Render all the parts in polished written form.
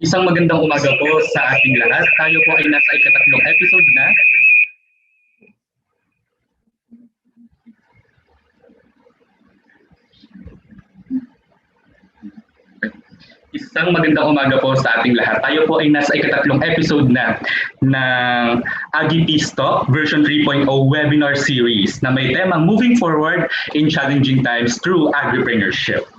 Isang magandang umaga po sa ating lahat. Tayo po ay nasa ikatatlong episode na. Isang magandang umaga po sa ating lahat. Tayo po ay nasa ikatatlong episode na ng AGP Talk version 3.0 webinar series na may temang Moving Forward in Challenging Times Through Agripreneurship.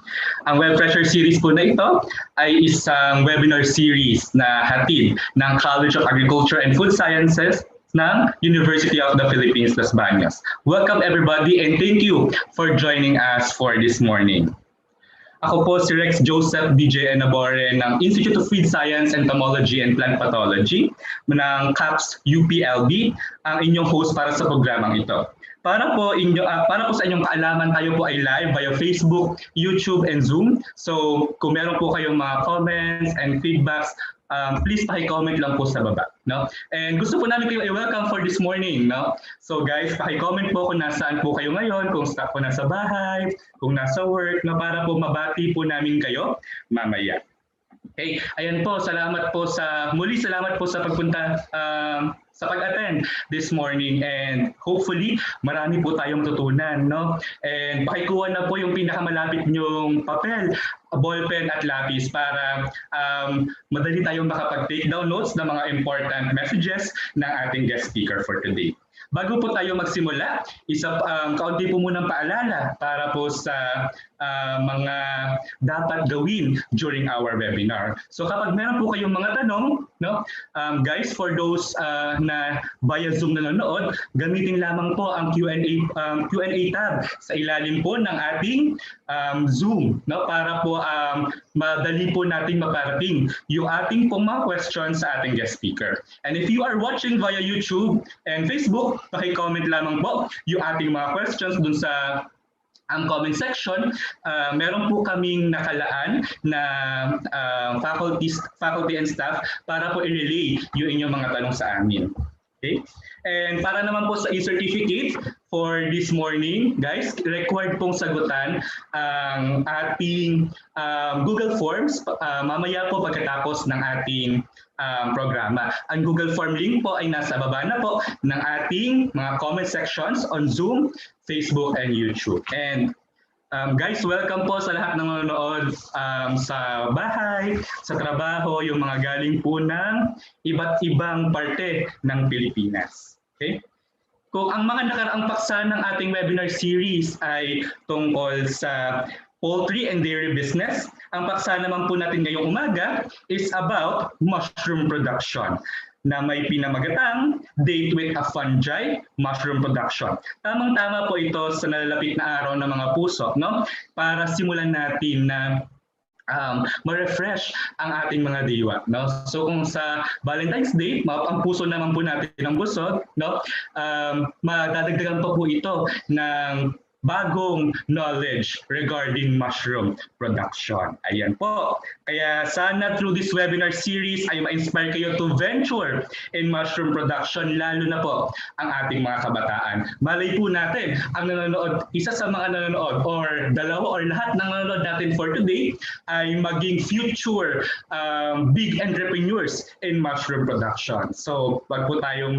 Ang Web Fresher series po na ito ay isang webinar series na hatid ng College of Agriculture and Food Sciences ng University of the Philippines, Las Bañas. Welcome everybody and thank you for joining us for this morning. Ako po si Rex Joseph DJ Enabore ng Institute of Feed Science, Entomology and Plant Pathology ng CAPS UPLB, ang inyong host para sa programang ito. Para po sa inyong kaalaman, tayo po ay live via Facebook, YouTube, and Zoom. So kung meron po kayong mga comments and feedbacks, please paki-comment lang po sa baba, no? And gusto po namin kayo i-welcome for this morning, no? So guys, paki-comment po kung nasaan po kayo ngayon, kung po nasa bahay, kung nasa work, no, para po mabati po namin kayo mamaya. Okay, ayan po, salamat po sa pagpunta sa pag-attend this morning and hopefully marami po tayong matutunan, no? And pakikuha na po yung pinakamalapit nyong papel, ballpen at lapis para madali tayong makapag-take down notes ng mga important messages ng ating guest speaker for today. Bago po tayo magsimula, kaunti po munang paalala para po sa mga dapat gawin during our webinar. So kapag meron po kayong mga tanong, no, guys, for those na via Zoom nanonood, gamitin lamang po ang Q&A tab sa ilalim po ng ating Zoom, no, para po madali po nating maparating yung ating pong mga questions sa ating guest speaker. And if you are watching via YouTube and Facebook, paki-comment lamang po yung ating mga questions dun sa ang comment section. Meron po kaming nakalaan na faculty and staff para po i-relay yung inyong mga tanong sa amin. Okay? And para naman po sa e-certificate for this morning, guys, required pong sagutan ang ating Google Forms mamaya po pagkatapos ng ating programa. Ang Google Form link po ay nasa baba na po ng ating mga comment sections on Zoom, Facebook, and YouTube. And guys, welcome po sa lahat ng nanonood sa bahay, sa trabaho, yung mga galing po ng iba't ibang parte ng Pilipinas. Okay? Kung ang mga nakaraang paksa ng ating webinar series ay tungkol sa poultry and dairy business, ang paksa naman po natin ngayong umaga is about mushroom production na may pinamagatang Date with a Fungi Mushroom Production. Tamang-tama po ito sa nalalapit na araw ng mga puso, no? Para simulan natin na ma-refresh ang ating mga diwa, no? So kung sa Valentine's Day, ang puso naman po natin ng busog, no? Madadagdagan pa po ito ng bagong knowledge regarding mushroom production. Ayan po. Kaya sana through this webinar series ay ma-inspire kayo to venture in mushroom production, lalo na po ang ating mga kabataan. Malay po natin, ang nanonood, isa sa mga nanonood or dalawa or lahat ng nanonood natin for today ay maging future big entrepreneurs in mushroom production. So, wag po tayong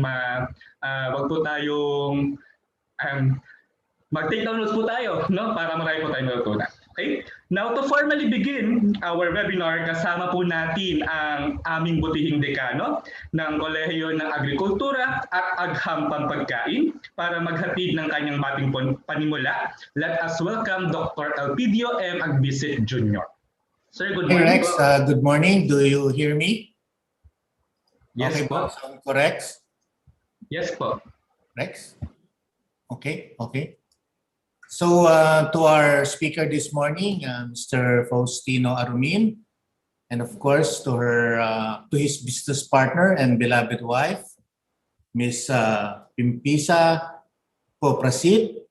mag-take down notes po tayo, no? Para marami po tayong matutunan. Okay? Now, to formally begin our webinar, kasama po natin ang aming butihing dekano ng Kolehiyo ng Agrikultura at Agham Pampagkain para maghatid ng kanyang bating panimula. Let us welcome Dr. Elpidio M. Agbisit Jr. Sir, good morning. Hey Rex, good morning. Do you hear me? Yes, okay, po. Sound correct? Yes po. Rex? Okay. So to our speaker this morning, Mr. Faustino Arumin, and of course to his business partner and beloved wife, Miss Pimpisa Poprasit.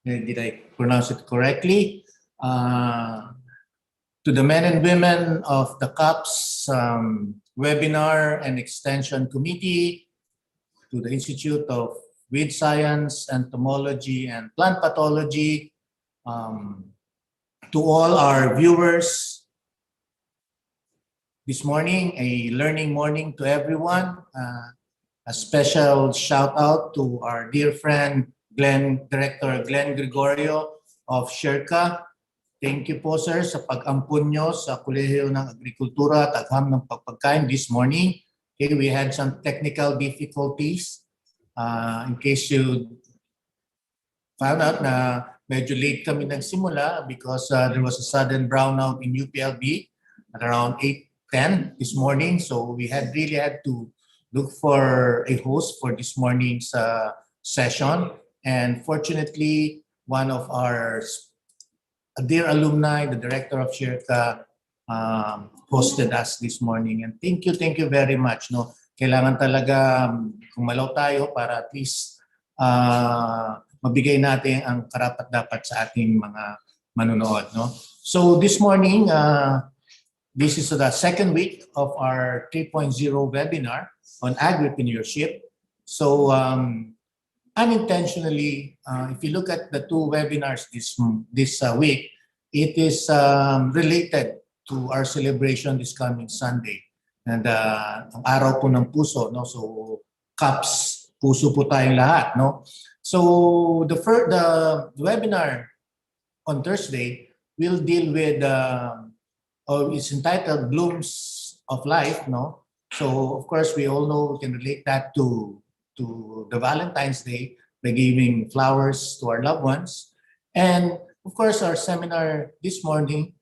Did I pronounce it correctly? To the men and women of the CAPS Webinar and Extension Committee, to the Institute of Feed Science, Entomology, and Plant Pathology, to all our viewers this morning, a learning morning to everyone. A special shout out to our dear friend, Director Glenn Gregorio of SHERCA. Thank you po, sir, sa pag-ampun nyo sa Kolehiyo ng Agrikultura at Agham ng Pagpagkain this morning. Okay, we had some technical difficulties. In case you found out na medyo late kami nagsimula because there was a sudden brownout in UPLB at around 8:10 this morning. So we really had to look for a host for this morning's session. And fortunately, one of our dear alumni, the director of SHERCA, hosted us this morning. And thank you very much. No? Kailangan talaga kumalaw tayo para at least mabigay natin ang karapat-dapat sa ating mga manunood. No? So this morning, this is the second week of our 3.0 webinar on agripreneurship. So unintentionally, if you look at the two webinars this week, it is related to our celebration this coming Sunday. And ang araw po ng puso, no? So cups, puso po tayong lahat, no? So the webinar on Thursday will deal with, it's entitled Blooms of Life, no? So of course we all know we can relate that to the Valentine's Day by giving flowers to our loved ones. And of course our seminar this morning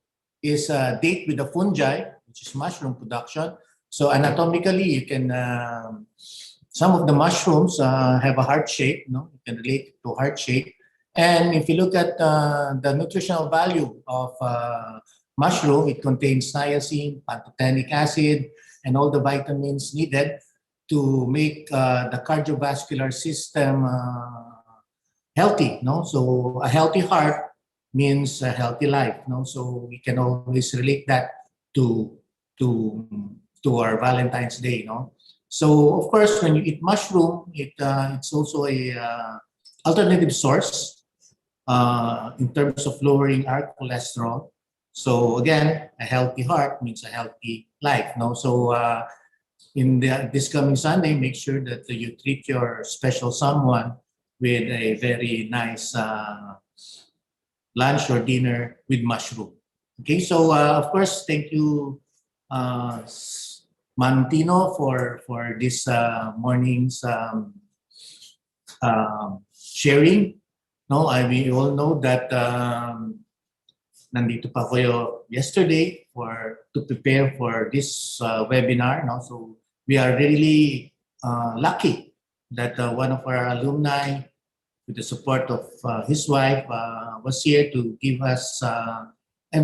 is a date with the fungi, which is mushroom production. So anatomically you can, some of the mushrooms have a heart shape, no? You can relate to heart shape. And if you look at the nutritional value of mushroom, it contains niacin, pantothenic acid, and all the vitamins needed to make the cardiovascular system healthy. No? So a healthy heart means a healthy life. No? So we can always relate that to our Valentine's Day. No? So of course, when you eat mushroom, it's also a alternative source in terms of lowering our cholesterol. So again, a healthy heart means a healthy life. No, so this coming Sunday, make sure that you treat your special someone with a very nice lunch or dinner with mushroom. Okay, so of course, thank you, Mantino, for this morning's sharing. No, we all know that nandito pa kayo yesterday to prepare for this webinar. No? So we are really lucky that one of our alumni, with the support of his wife, was here to give us a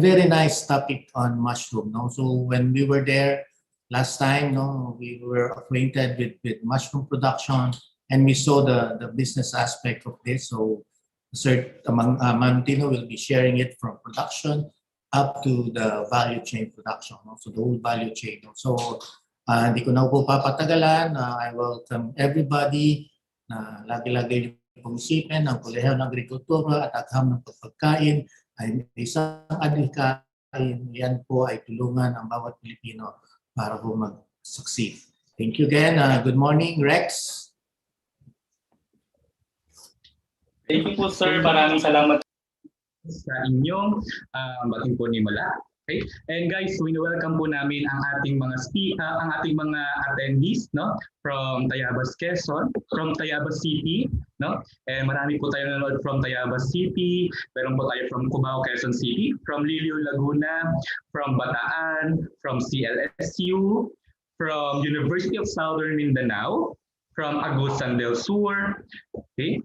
very nice topic on mushroom. No? So when we were there last time, no, we were acquainted with mushroom production and we saw the business aspect of this. So Sir Mantino will be sharing it from production up to the value chain production. No? So the whole value chain. No? So hindi ko na po papatagalan. I welcome everybody na lagi-lagi pong isipin ang Kolehiyo ng Agrikultura at Agham ng Pagpagkain ay isang adhikain. Yan po ay tulungan ang bawat Pilipino para po mag-succeed. Thank you again. Good morning, Rex. Thank you po, sir. Maraming salamat sa inyong bating po ni Mala. Okay? And guys, welcome po namin ang ating mga attendees, no? From Tayabas, Quezon, from Tayabas City, no? And marami po tayo nanonood from Tayabas City, meron po tayo from Cubao, Quezon City, from Lilio, Laguna, from Bataan, from CLSU, from University of Southern Mindanao, from Agusan del Sur, okay?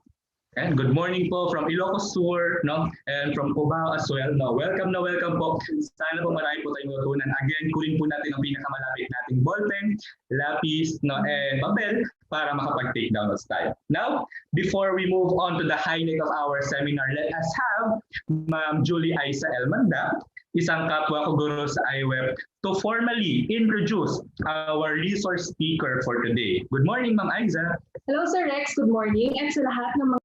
And good morning po from Ilocos Sur, no? And from Cubao as well. No? Welcome po. Sana po marami po tayong matutunan. Again, kunin po natin ang pinakamalapit nating ballpen, lapis, no? And papel para makapag-take down notes tayo. Now, before we move on to the highlight of our seminar, let us have Ma'am Julie Aiza Elmanda, isang kapwa ko guro sa IWEB, to formally introduce our resource speaker for today. Good morning, Ma'am Aiza. Hello, Sir Rex. Good morning. And sa lahat ng mga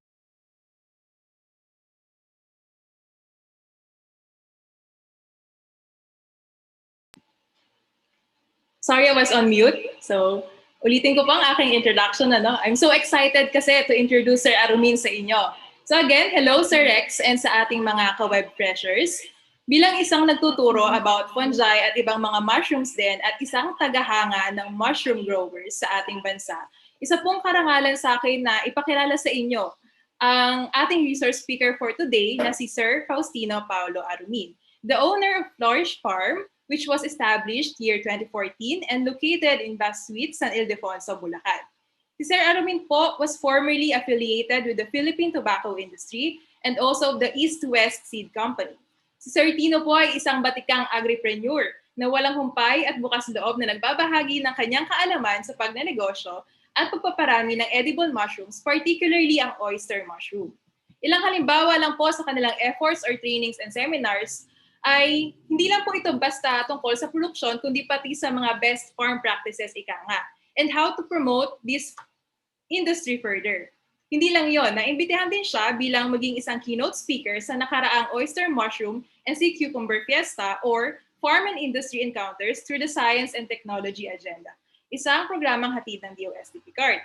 Sorry, I was on mute. So, ulitin ko po ang aking introduction. I'm so excited kasi to introduce Sir Arumin sa inyo. So again, hello Sir Rex and sa ating mga ka-web freshers. Bilang isang nagtuturo about fungi at ibang mga mushrooms din at isang tagahanga ng mushroom growers sa ating bansa, isa pong karangalan sa akin na ipakilala sa inyo ang ating resource speaker for today na si Sir Faustino Paulo Arumin, the owner of Flourish Farm, which was established year 2014 and located in Basuit, San Ildefonso, Bulacan. Si Sir Arumin po was formerly affiliated with the Philippine tobacco industry and also the East-West Seed Company. Si Sir Tino po ay isang batikang agripreneur na walang humpay at bukas loob na nagbabahagi ng kanyang kaalaman sa pagnenegosyo at pagpaparami ng edible mushrooms, particularly ang oyster mushroom. Ilang halimbawa lang po sa kanilang efforts or trainings and seminars ay hindi lang po ito basta tungkol sa produksyon, kundi pati sa mga best farm practices ika nga, and how to promote this industry further. Hindi lang yon, naimbitahan din siya bilang maging isang keynote speaker sa nakaraang Oyster Mushroom and Sea Cucumber Fiesta or Farm and Industry Encounters through the Science and Technology Agenda. Isang programang hatid ng DOST Picard.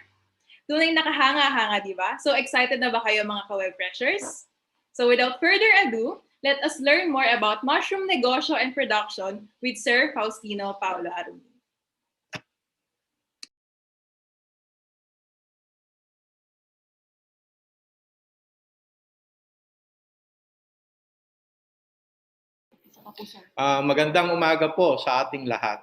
Tunay nakahanga-hanga, di ba? So excited na ba kayo mga ka-web freshers? So without further ado, let us learn more about mushroom negosyo and production with Sir Faustino Paulo Arumin. Magandang umaga po sa ating lahat.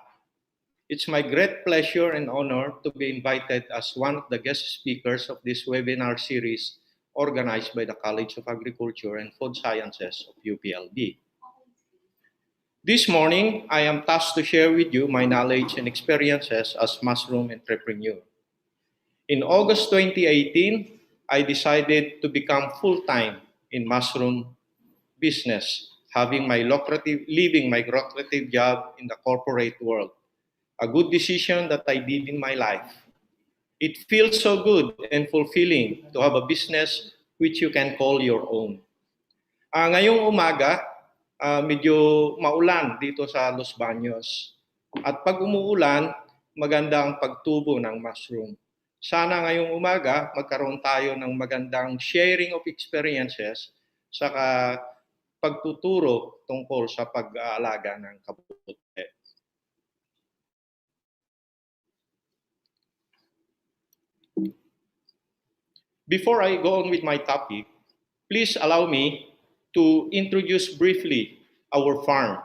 It's my great pleasure and honor to be invited as one of the guest speakers of this webinar series organized by the College of Agriculture and Food Sciences of UPLB. This morning, I am tasked to share with you my knowledge and experiences as mushroom entrepreneur. In August 2018, I decided to become full-time in mushroom business, leaving my lucrative job in the corporate world. A good decision that I did in my life. It feels so good and fulfilling to have a business which you can call your own. Ngayong umaga, medyo maulan dito sa Los Baños. At pag umuulan, maganda ang pagtubo ng mushroom. Sana ngayong umaga, magkaroon tayo ng magandang sharing of experiences saka pagtuturo tungkol sa pag-aalaga ng kabuti. Before I go on with my topic, please allow me to introduce briefly our farm.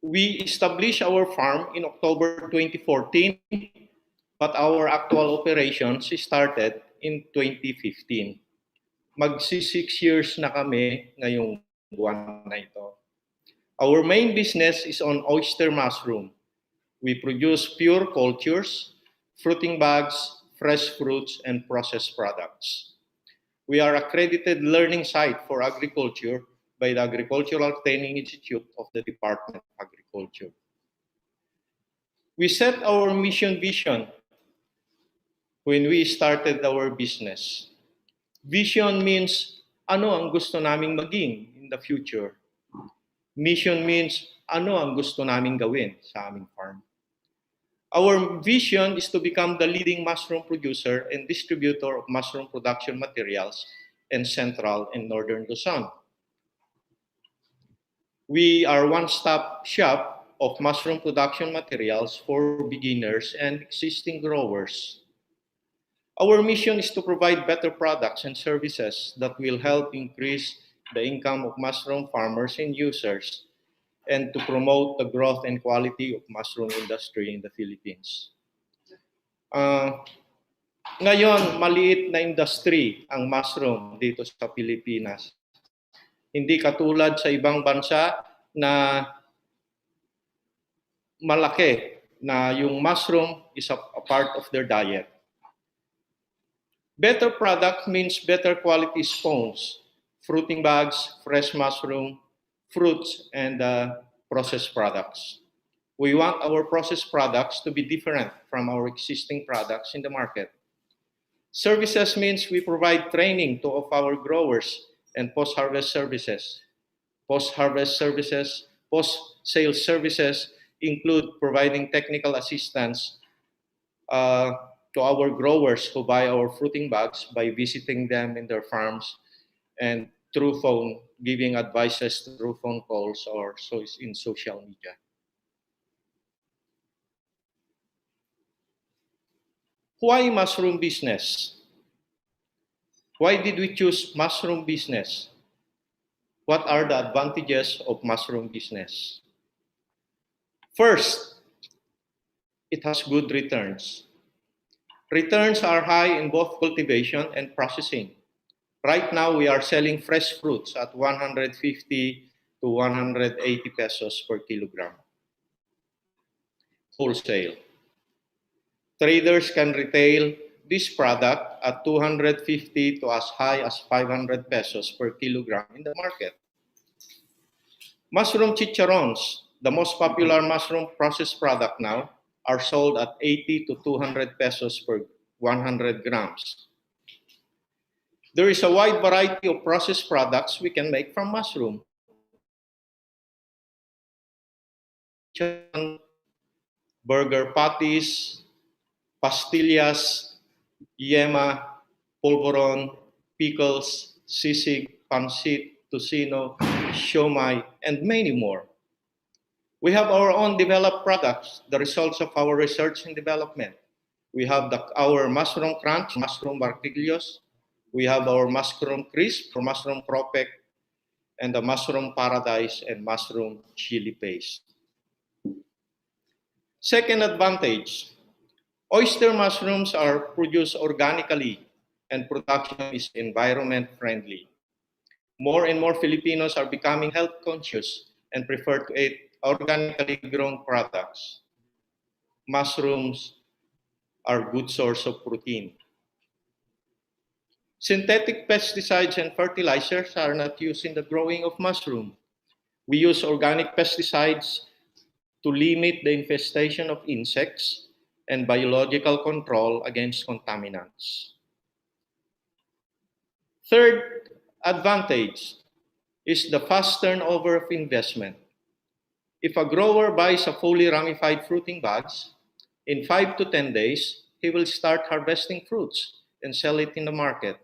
We established our farm in October 2014, but our actual operations started in 2015. Magsi 6 years na kami ngayong buwan na ito. Our main business is on oyster mushroom. We produce pure cultures, fruiting bags, fresh fruits, and processed products. We are accredited learning site for agriculture by the Agricultural Training Institute of the Department of Agriculture. We set our mission vision when we started our business. Vision means ano ang gusto naming maging in the future. Mission means ano ang gusto naming gawin sa aming farm. Our vision is to become the leading mushroom producer and distributor of mushroom production materials in Central and Northern Luzon. We are one-stop shop of mushroom production materials for beginners and existing growers. Our mission is to provide better products and services that will help increase the income of mushroom farmers and users, and to promote the growth and quality of mushroom industry in the Philippines. Ngayon, maliit na industry ang mushroom dito sa Pilipinas. Hindi katulad sa ibang bansa na malaki na yung mushroom is a part of their diet. Better product means better quality scones, fruiting bags, fresh mushroom, fruits, and processed products. We want our processed products to be different from our existing products in the market. Services means we provide training to of our growers and post-harvest services, post-sales services, include providing technical assistance to our growers who buy our fruiting bags by visiting them in their farms and through phone, giving advices through phone calls or in social media. Why mushroom business? Why did we choose mushroom business? What are the advantages of mushroom business? First, it has good returns. Returns are high in both cultivation and processing. Right now, we are selling fresh fruits at 150 to 180 pesos per kilogram. Wholesale. Traders can retail this product at 250 to as high as 500 pesos per kilogram in the market. Mushroom chicharrones, the most popular mushroom processed product now, are sold at 80 to 200 pesos per 100 grams. There is a wide variety of processed products we can make from mushroom. Burger patties, pastillas, yema, polvoron, pickles, sisig, pancit, tocino, siomai, and many more. We have our own developed products, the results of our research and development. We have our mushroom crunch, mushroom barquillos. We have our mushroom crisp, or mushroom cropek, and the mushroom paradise and mushroom chili paste. Second advantage, oyster mushrooms are produced organically and production is environment friendly. More and more Filipinos are becoming health conscious and prefer to eat organically grown products. Mushrooms are a good source of protein. Synthetic pesticides and fertilizers are not used in the growing of mushroom. We use organic pesticides to limit the infestation of insects and biological control against contaminants. Third advantage is the fast turnover of investment. If a grower buys a fully ramified fruiting bags, in 5 to 10 days, he will start harvesting fruits and sell it in the market.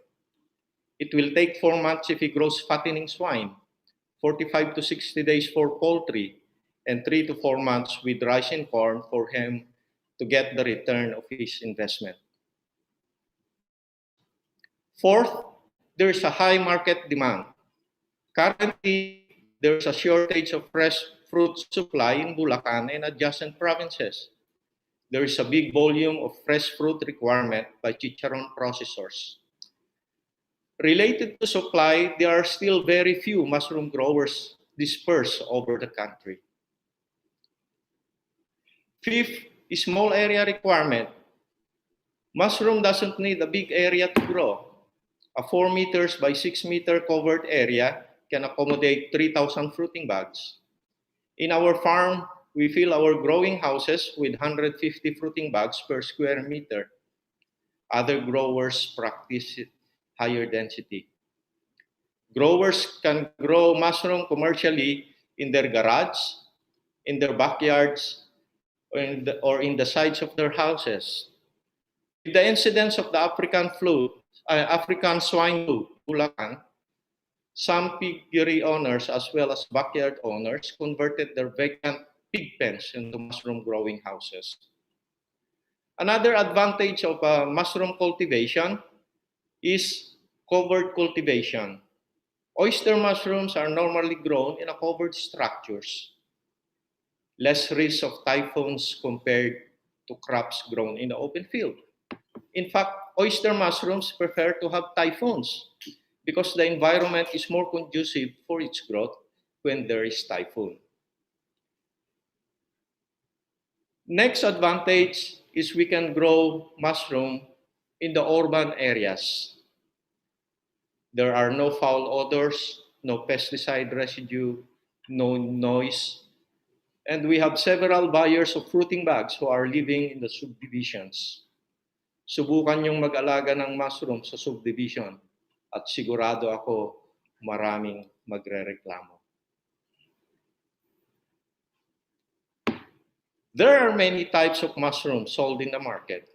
It will take 4 months if he grows fattening swine, 45 to 60 days for poultry, and 3 to 4 months with rice and corn for him to get the return of his investment. Fourth, there is a high market demand. Currently, there is a shortage of fresh fruit supply in Bulacan and adjacent provinces. There is a big volume of fresh fruit requirement by chicharron processors. Related to supply, there are still very few mushroom growers dispersed over the country. Fifth, small area requirement. Mushroom doesn't need a big area to grow. A 4 meters by 6 meter covered area can accommodate 3,000 fruiting bags. In our farm, we fill our growing houses with 150 fruiting bags per square meter. Other growers practice higher density. Growers can grow mushroom commercially in their garage, in their backyards, or in the sides of their houses. With the incidence of the African swine flu, Bulacan, some piggery owners as well as backyard owners converted their vacant pig pens into mushroom growing houses. Another advantage of mushroom cultivation is covered cultivation. Oyster mushrooms are normally grown in covered structures. Less risk of typhoons compared to crops grown in the open field. In fact, oyster mushrooms prefer to have typhoons because the environment is more conducive for its growth when there is typhoon. Next advantage is we can grow mushroom in the urban areas. There are no foul odors, no pesticide residue, no noise, and we have several buyers of fruiting bags who are living in the subdivisions. Subukan yung mag-alaga ng mushroom sa subdivision at sigurado ako maraming magrereklamo. There are many types of mushrooms sold in the market.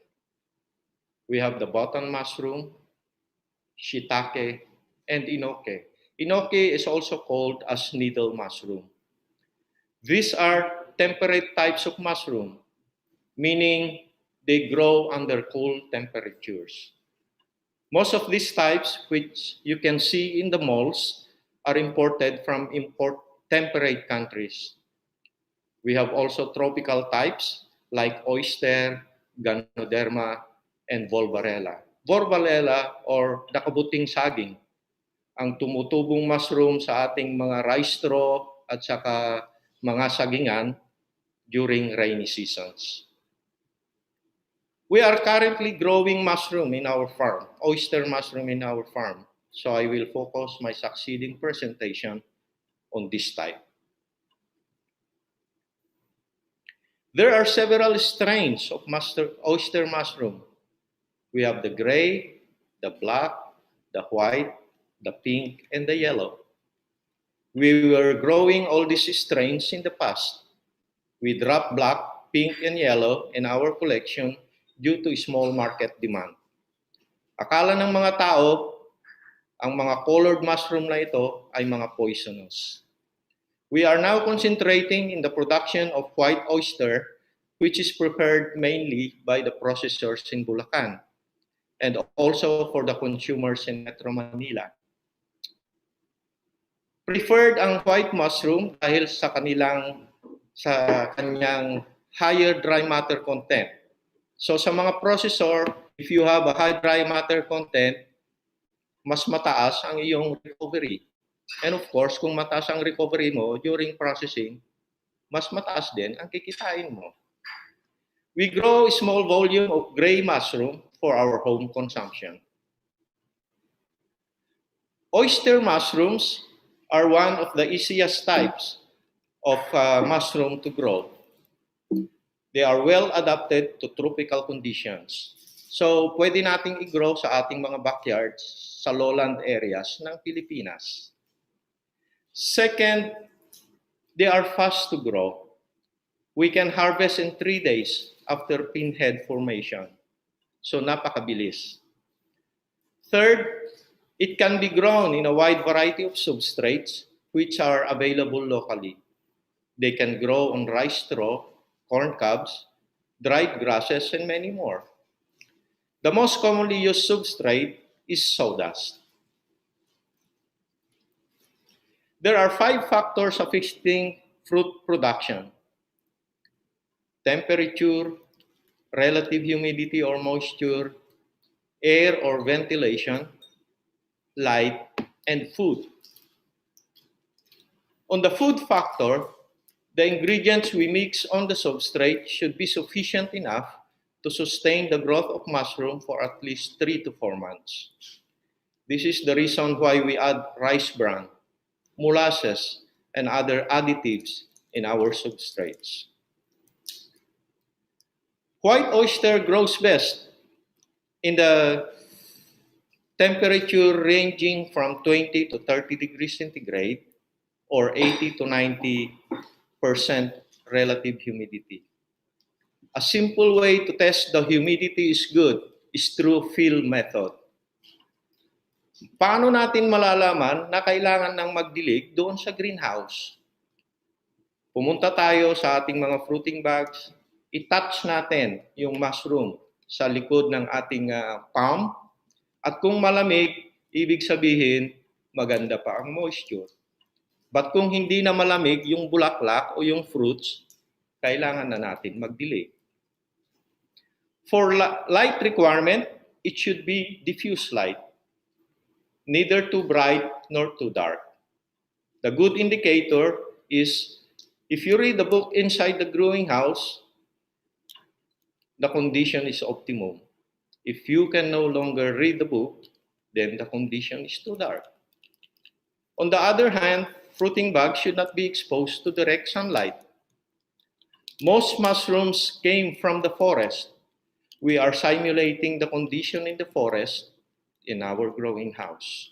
We have the button mushroom, shiitake, and enoki. Enoki is also called as needle mushroom. These are temperate types of mushroom, meaning they grow under cool temperatures. Most of these types, which you can see in the malls, are imported from temperate countries. We have also tropical types like oyster, ganoderma, and volvarella. Volvarella or nakabuting saging, ang tumutubong mushroom sa ating mga rice straw at saka mga sagingan during rainy seasons. We are currently growing mushroom in our farm, oyster mushroom in our farm. So I will focus my succeeding presentation on this type. There are several strains of oyster mushroom. We have the gray, the black, the white, the pink, and the yellow. We were growing all these strains in the past. We dropped black, pink, and yellow in our collection due to small market demand. Akala ng mga tao, ang mga colored mushroom na ito ay mga poisonous. We are now concentrating in the production of white oyster, which is prepared mainly by the processors in Bulacan and also for the consumers in Metro Manila. Preferred ang white mushroom dahil sa kanyang higher dry matter content. So sa mga processor, if you have a high dry matter content, mas mataas ang iyong recovery. And of course, kung mataas ang recovery mo during processing, mas mataas din ang kikitain mo. We grow a small volume of gray mushroom for our home consumption. Oyster mushrooms are one of the easiest types of mushroom to grow. They are well adapted to tropical conditions. So, pwede nating i-grow sa ating mga backyards sa lowland areas ng Pilipinas. Second, they are fast to grow. We can harvest in 3 days after pinhead formation. So, napakabilis. Third, it can be grown in a wide variety of substrates which are available locally. They can grow on rice straw, corn cobs, dried grasses, and many more. The most commonly used substrate is sawdust. There are 5 factors affecting fruit production: temperature, relative humidity or moisture, air or ventilation, light, and food. On the food factor, the ingredients we mix on the substrate should be sufficient enough to sustain the growth of mushroom for at least 3 to 4 months. This is the reason why we add rice bran, molasses, and other additives in our substrates. White oyster grows best in the temperature ranging from 20 to 30 degrees centigrade or 80 to 90% relative humidity. A simple way to test the humidity is good is through feel method. Paano natin malalaman na kailangan ng magdilig doon sa greenhouse? Pumunta tayo sa ating mga fruiting bags, i-touch natin yung mushroom sa likod ng ating palm, at kung malamig, ibig sabihin maganda pa ang moisture. But kung hindi na malamig yung bulaklak o yung fruits, kailangan na natin magdilig. For light requirement, it should be diffuse light, neither too bright nor too dark. The good indicator is if you read the book inside the growing house, the condition is optimum. If you can no longer read the book, then the condition is too dark. On the other hand, fruiting bags should not be exposed to direct sunlight. Most mushrooms came from the forest. We are simulating the condition in the forest in our growing house.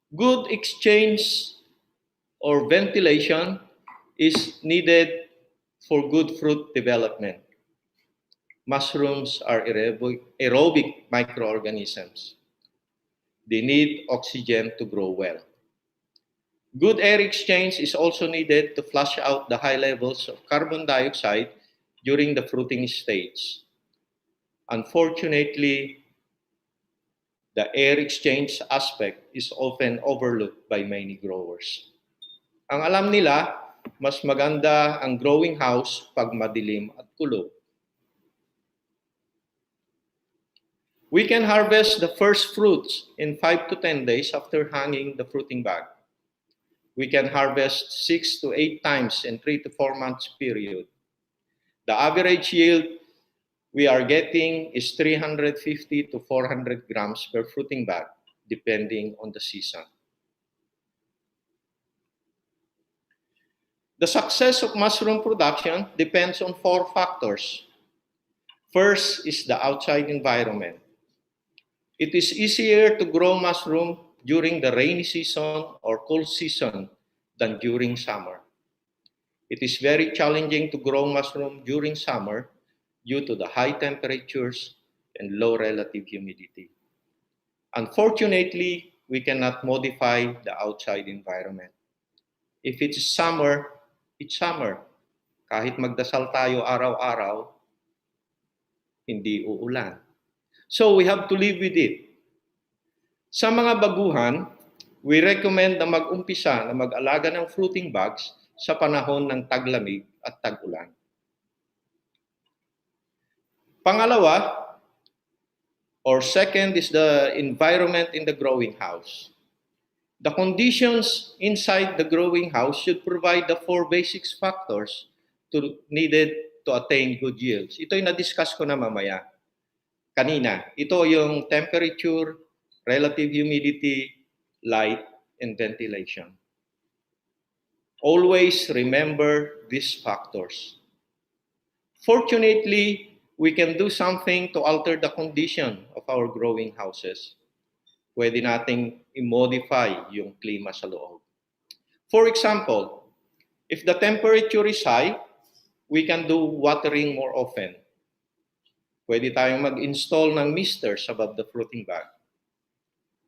Good exchange or ventilation is needed for good fruit development. Mushrooms are aerobic microorganisms. They need oxygen to grow well. Good air exchange is also needed to flush out the high levels of carbon dioxide during the fruiting stage. Unfortunately, the air exchange aspect is often overlooked by many growers. Ang alam nila, mas maganda ang growing house pag madilim at kulog. We can harvest the first fruits in 5 to 10 days after hanging the fruiting bag. We can harvest 6 to 8 times in 3 to 4 months period. The average yield we are getting is 350 to 400 grams per fruiting bag, depending on the season. The success of mushroom production depends on 4 factors. First is the outside environment. It is easier to grow mushroom during the rainy season or cool season than during summer. It is very challenging to grow mushroom during summer due to the high temperatures and low relative humidity. Unfortunately, we cannot modify the outside environment. If it's summer, it's summer. Kahit magdasal tayo araw-araw, hindi uulan. So we have to live with it. Sa mga baguhan, we recommend na mag-umpisa na mag-alaga ng fruiting bags sa panahon ng taglamig at tag-ulan. Pangalawa, or second, is the environment in the growing house. The conditions inside the growing house should provide the 4 basic factors needed to attain good yields. Ito yung na-discuss ko na mamaya. Kanina, ito yung temperature, relative humidity, light, and ventilation. Always remember these factors. Fortunately, we can do something to alter the condition of our growing houses. Pwede nating i-modify yung klima sa loob. For example, if the temperature is high, we can do watering more often. Pwede tayong mag-install ng misters above the fruiting bag.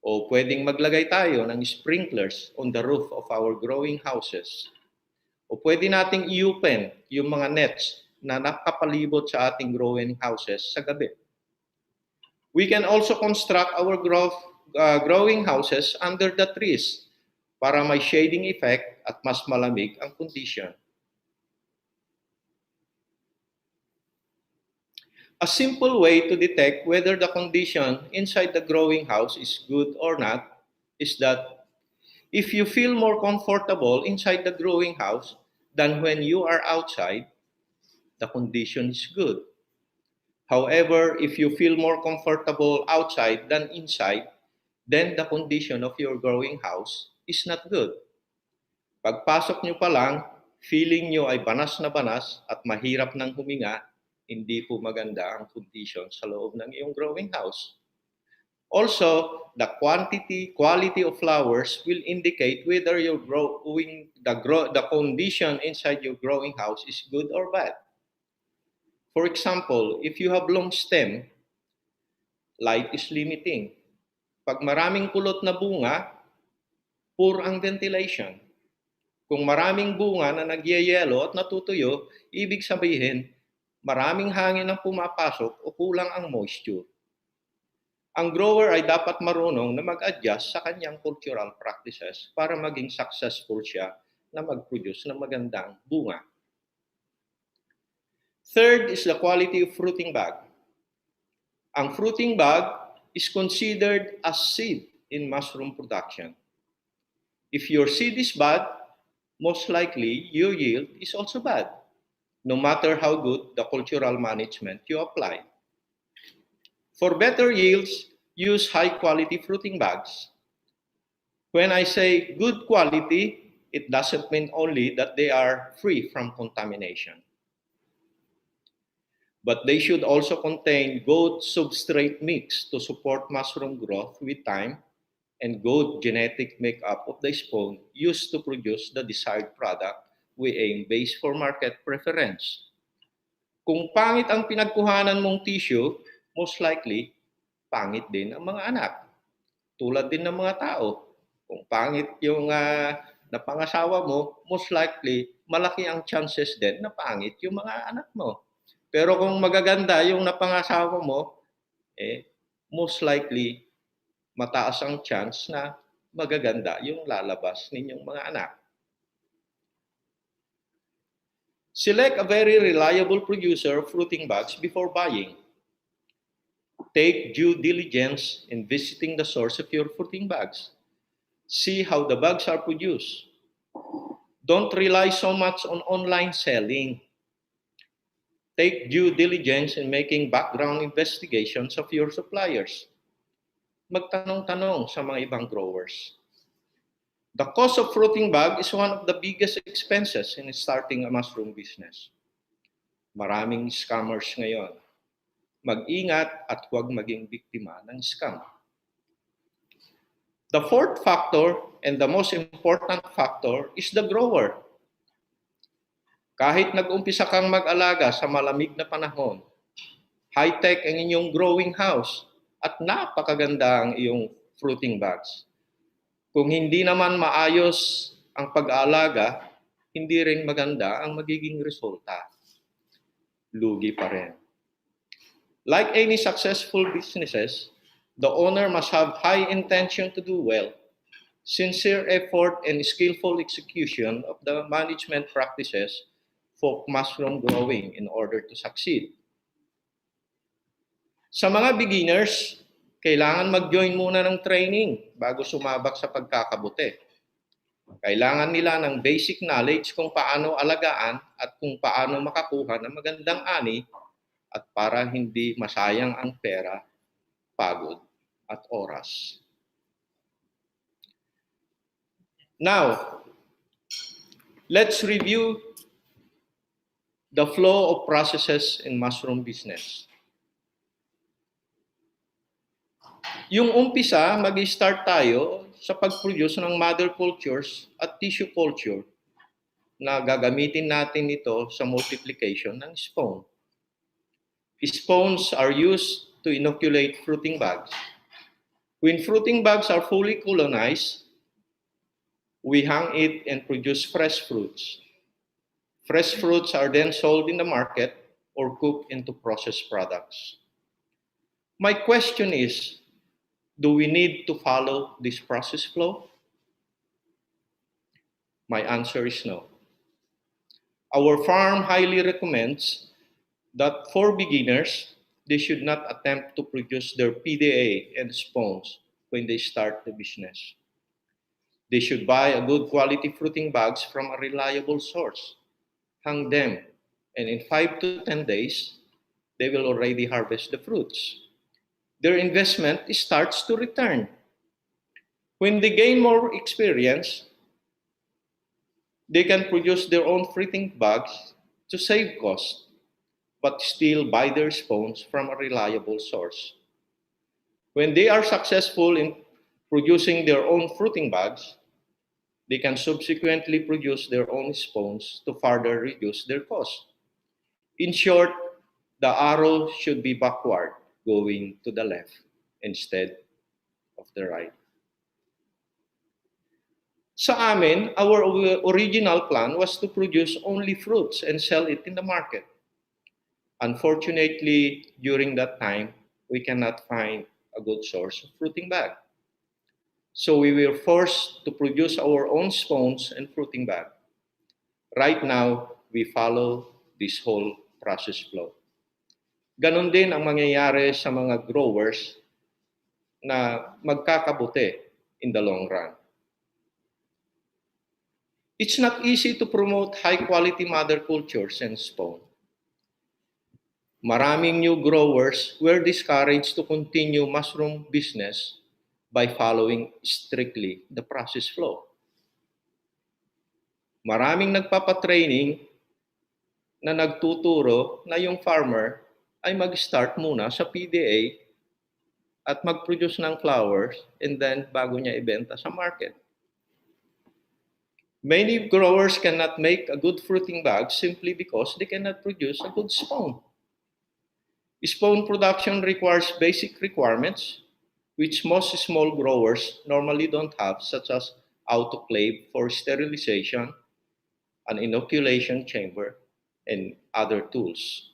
O pwedeng maglagay tayo ng sprinklers on the roof of our growing houses. O pwede nating i-open yung mga nets na nakapalibot sa ating growing houses sa gabi. We can also construct our growing houses under the trees para may shading effect at mas malamig ang condition. A simple way to detect whether the condition inside the growing house is good or not is that if you feel more comfortable inside the growing house than when you are outside, the condition is good. However, if you feel more comfortable outside than inside, then the condition of your growing house is not good. Pagpasok nyo pa lang, feeling nyo ay banas na banas at mahirap nang huminga, hindi po maganda ang condition sa loob ng iyong growing house. Also, the quality of flowers will indicate whether the condition inside your growing house is good or bad. For example, if you have long stem, light is limiting. Pag maraming kulot na bunga, poor ang ventilation. Kung maraming bunga na nagyayelo at natutuyo, ibig sabihin, maraming hangin ang pumapasok o kulang ang moisture. Ang grower ay dapat marunong na mag-adjust sa kanyang cultural practices para maging successful siya na mag-produce ng magandang bunga. Third is the quality of fruiting bag. Ang fruiting bag is considered as seed in mushroom production. If your seed is bad, most likely your yield is also bad, no matter how good the cultural management you apply. For better yields, use high-quality fruiting bags. When I say good quality, it doesn't mean only that they are free from contamination. But they should also contain good substrate mix to support mushroom growth with time and good genetic makeup of the spawn used to produce the desired product we aim based for market preference. Kung pangit ang pinagkuhanan mong tissue, most likely, pangit din ang mga anak. Tulad din ng mga tao. Kung pangit yung napangasawa mo, most likely, malaki ang chances din na pangit yung mga anak mo. Pero kung magaganda yung napangasawa mo, most likely, mataas ang chance na magaganda yung lalabas ninyong mga anak. Select a very reliable producer of fruiting bags before buying. Take due diligence in visiting the source of your fruiting bags. See how the bags are produced. Don't rely so much on online selling. Take due diligence in making background investigations of your suppliers. Magtanong-tanong sa mga ibang growers. The cost of fruiting bag is one of the biggest expenses in starting a mushroom business. Maraming scammers ngayon. Mag-ingat at huwag maging biktima ng scam. The fourth factor and the most important factor is the grower. Kahit nag-umpisa kang mag-alaga sa malamig na panahon, high-tech ang inyong growing house at napakaganda ang iyong fruiting bags. Kung hindi naman maayos ang pag-aalaga, hindi rin maganda ang magiging resulta. Lugi pa rin. Like any successful businesses, the owner must have high intention to do well, sincere effort, and skillful execution of the management practices for mushroom growing in order to succeed. Sa mga beginners, kailangan mag-join muna ng training bago sumabak sa pagkakabuti. Kailangan nila ng basic knowledge kung paano alagaan at kung paano makakuha ng magandang ani at para hindi masayang ang pera, pagod, at oras. Now, let's review the flow of processes in mushroom business. Yung umpisa, mag-start tayo sa pag-produce ng mother cultures at tissue culture na gagamitin natin ito sa multiplication ng spawn. Spawns are used to inoculate fruiting bags. When fruiting bags are fully colonized, we hang it and produce fresh fruits. Fresh fruits are then sold in the market or cooked into processed products. My question is, do we need to follow this process flow? My answer is no. Our farm highly recommends that for beginners, they should not attempt to produce their PDA and spawns when they start the business. They should buy a good quality fruiting bags from a reliable source, hang them, and in 5 to 10 days, they will already harvest the fruits. Their investment starts to return. When they gain more experience, they can produce their own fruiting bags to save cost, but still buy their spawns from a reliable source. When they are successful in producing their own fruiting bags, they can subsequently produce their own spawns to further reduce their cost. In short, the arrow should be backward, going to the left instead of the right. Sa amin, our original plan was to produce only fruits and sell it in the market. Unfortunately, during that time, we cannot find a good source of fruiting bag. So we were forced to produce our own spawns and fruiting bag. Right now, we follow this whole process flow. Ganon din ang mangyayari sa mga growers na magkakabuti in the long run. It's not easy to promote high-quality mother cultures and spawn. Maraming new growers were discouraged to continue mushroom business by following strictly the process flow. Maraming nagpapatraining na nagtuturo na yung farmer ay mag-start muna sa PDA at mag-produce ng flowers and then bago niya ibenta sa market. Many growers cannot make a good fruiting bag simply because they cannot produce a good spawn. Spawn production requires basic requirements, which most small growers normally don't have, such as autoclave for sterilization, an inoculation chamber, and other tools.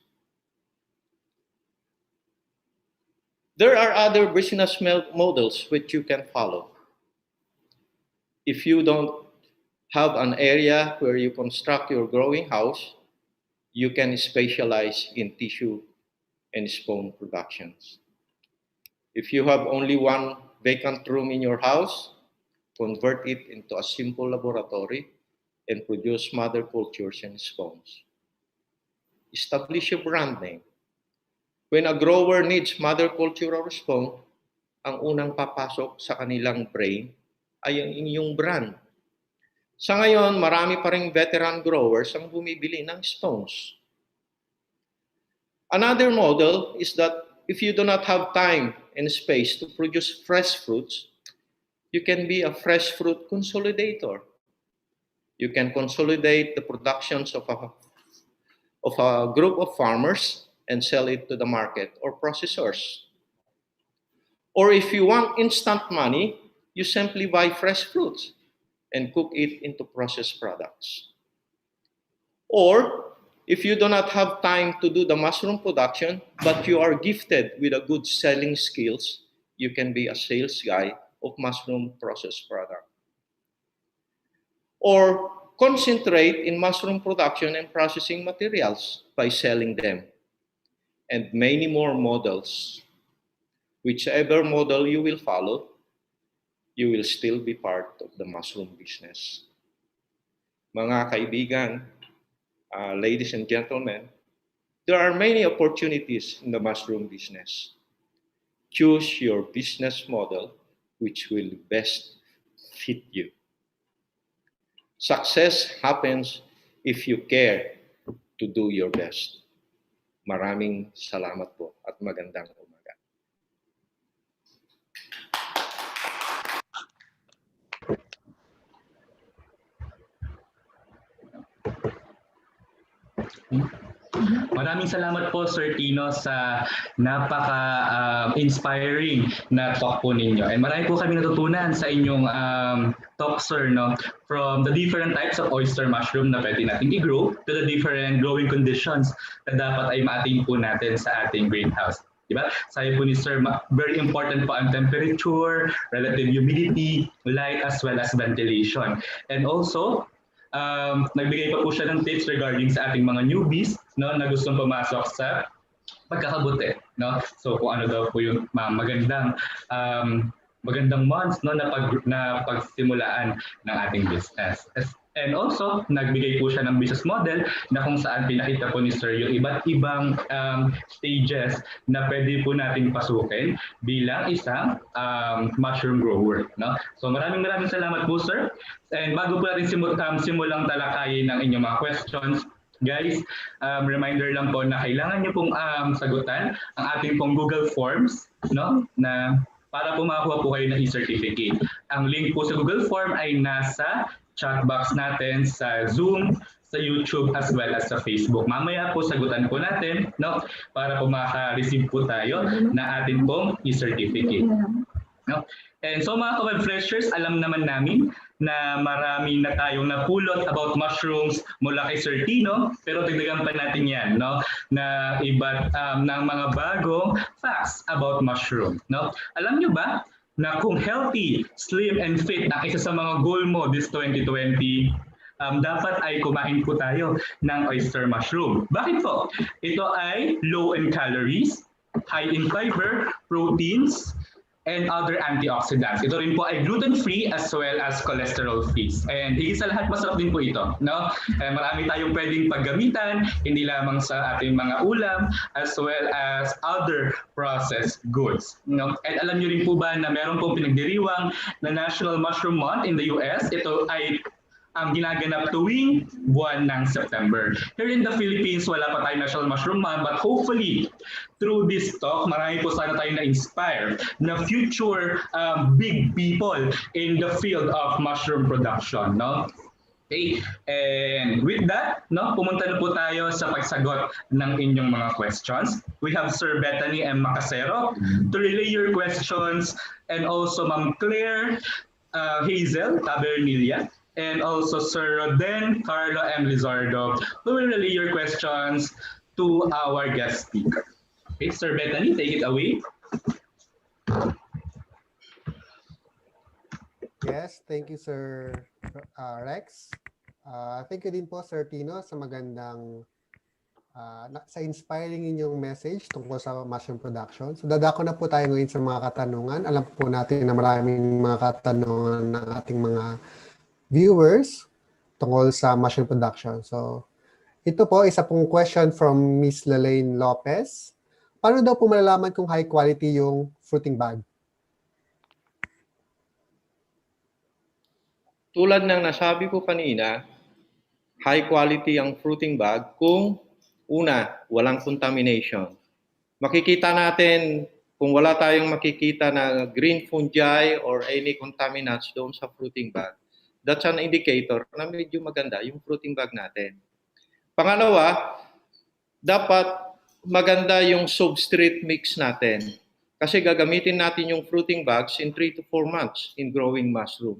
There are other business models which you can follow. If you don't have an area where you construct your growing house, you can specialize in tissue and spawn productions. If you have only one vacant room in your house, convert it into a simple laboratory and produce mother cultures and spawns. Establish a brand name. When a grower needs mother culture or spawn, ang unang papasok sa kanilang brain ay ang inyong brand. Sa ngayon, marami pa ring veteran growers ang bumibili ng spawns. Another model is that if you do not have time and space to produce fresh fruits, you can be a fresh fruit consolidator. You can consolidate the productions of a group of farmers and sell it to the market or processors. Or if you want instant money, you simply buy fresh fruits and cook it into processed products. Or if you do not have time to do the mushroom production, but you are gifted with a good selling skills, you can be a sales guy of mushroom processed product. Or concentrate in mushroom production and processing materials by selling them. And many more models. Whichever model you will follow, you will still be part of the mushroom business. Mga kaibigan, ladies and gentlemen, there are many opportunities in the mushroom business. Choose your business model which will best fit you. Success happens if you care to do your best. Maraming salamat po at magandang umaga. Maraming salamat po, Sir Tino, sa napaka-inspiring na talk po ninyo. And marami po kami natutunan sa inyong talk, sir, no? From the different types of oyster mushroom na pwede natin i-grow to the different growing conditions na dapat ay ma-attain po natin sa ating greenhouse. Diba? Sabi po ni Sir, very important po ang temperature, relative humidity, light, as well as ventilation. And also, nagbigay pa po siya ng tips regarding sa ating mga newbies, no, na gustong pumasok sa pagkakabuti, no? So kung ano daw po yung magandang months, no, na pagsimulaan ng ating business. And also, nagbigay po siya ng business model na kung saan pinakita po ni Sir yung iba't ibang stages na pwede po natin pasukin bilang isang mushroom grower, no? So maraming salamat po, Sir. And bago po natin simulang talakayin ng inyong mga questions, guys, reminder lang po na kailangan nyo pong sagutan ang ating pong Google Forms, no, na para po makakuha po kayo ng e-certificate. Ang link po sa Google Form ay nasa chat box natin sa Zoom, sa YouTube, as well as sa Facebook. Mamaya po sagutan po natin, no, para po maka-receive po tayo na atin pong e-certificate. No? And so mga ka-web freshers, alam naman namin na marami na tayong napulot about mushrooms mula kay Sir Tino, pero dagdagan pa natin yan, no, na iba't ng mga bagong facts about mushroom. No? Alam nyo ba na kung healthy, slim, and fit ang isa sa mga goal mo this 2020, dapat ay kumain po tayo ng oyster mushroom. Bakit po? Ito ay low in calories, high in fiber, proteins, and other antioxidants. Ito rin po ay gluten-free as well as cholesterol-free. And higit sa lahat, masarap din po ito, no? Marami tayong pwedeng paggamitan, hindi lamang sa ating mga ulam, as well as other processed goods. No? And alam niyo rin po ba na meron pong pinagdiriwang na National Mushroom Month in the US? Ito ay ang ginaganap tuwing buwan ng September. Here in the Philippines, wala pa tayong National Mushroom Month, but hopefully, through this talk, marami po sana tayong na-inspire na future big people in the field of mushroom production. No? Okay, and with that, no, pumunta na po tayo sa pagsagot ng inyong mga questions. We have Sir Bethany M. Macasero to relay your questions, and also Ma'am Claire Hazel Tabernilla, and also Sir Roden Carlo M. Lizardo, who will relay your questions to our guest speaker. Okay, Sir Bethany, take it away. Yes, thank you, Sir Rex. Thank you din po, Sir Tino, sa magandang, sa inspiring inyong message tungkol sa mushroom production. So, dadako na po tayo ngayon sa mga katanungan. Alam po natin na maraming mga katanungan ng ating mga viewers tungkol sa mushroom production. So, ito po, isa pong question from Miss Lalaine Lopez. Paano daw po malalaman kung high quality yung fruiting bag? Tulad ng nasabi ko kanina, high quality ang fruiting bag kung una, walang contamination. Makikita natin kung wala tayong makikita na green fungi or any contaminants doon sa fruiting bag. That's an indicator na medyo maganda yung fruiting bag natin. Pangalawa, dapat maganda yung substrate mix natin. Kasi gagamitin natin yung fruiting bags in 3 to 4 months in growing mushroom.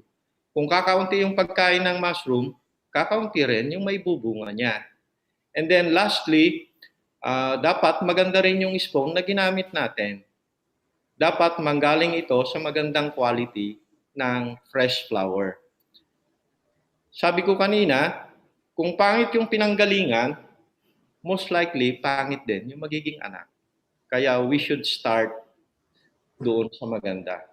Kung kakaunti yung pagkain ng mushroom, kakaunti rin yung may bubunga niya. And then lastly, dapat maganda rin yung spawn na ginamit natin. Dapat manggaling ito sa magandang quality ng fresh flower. Sabi ko kanina, kung pangit yung pinanggalingan, most likely pangit din yung magiging anak. Kaya we should start doon sa maganda.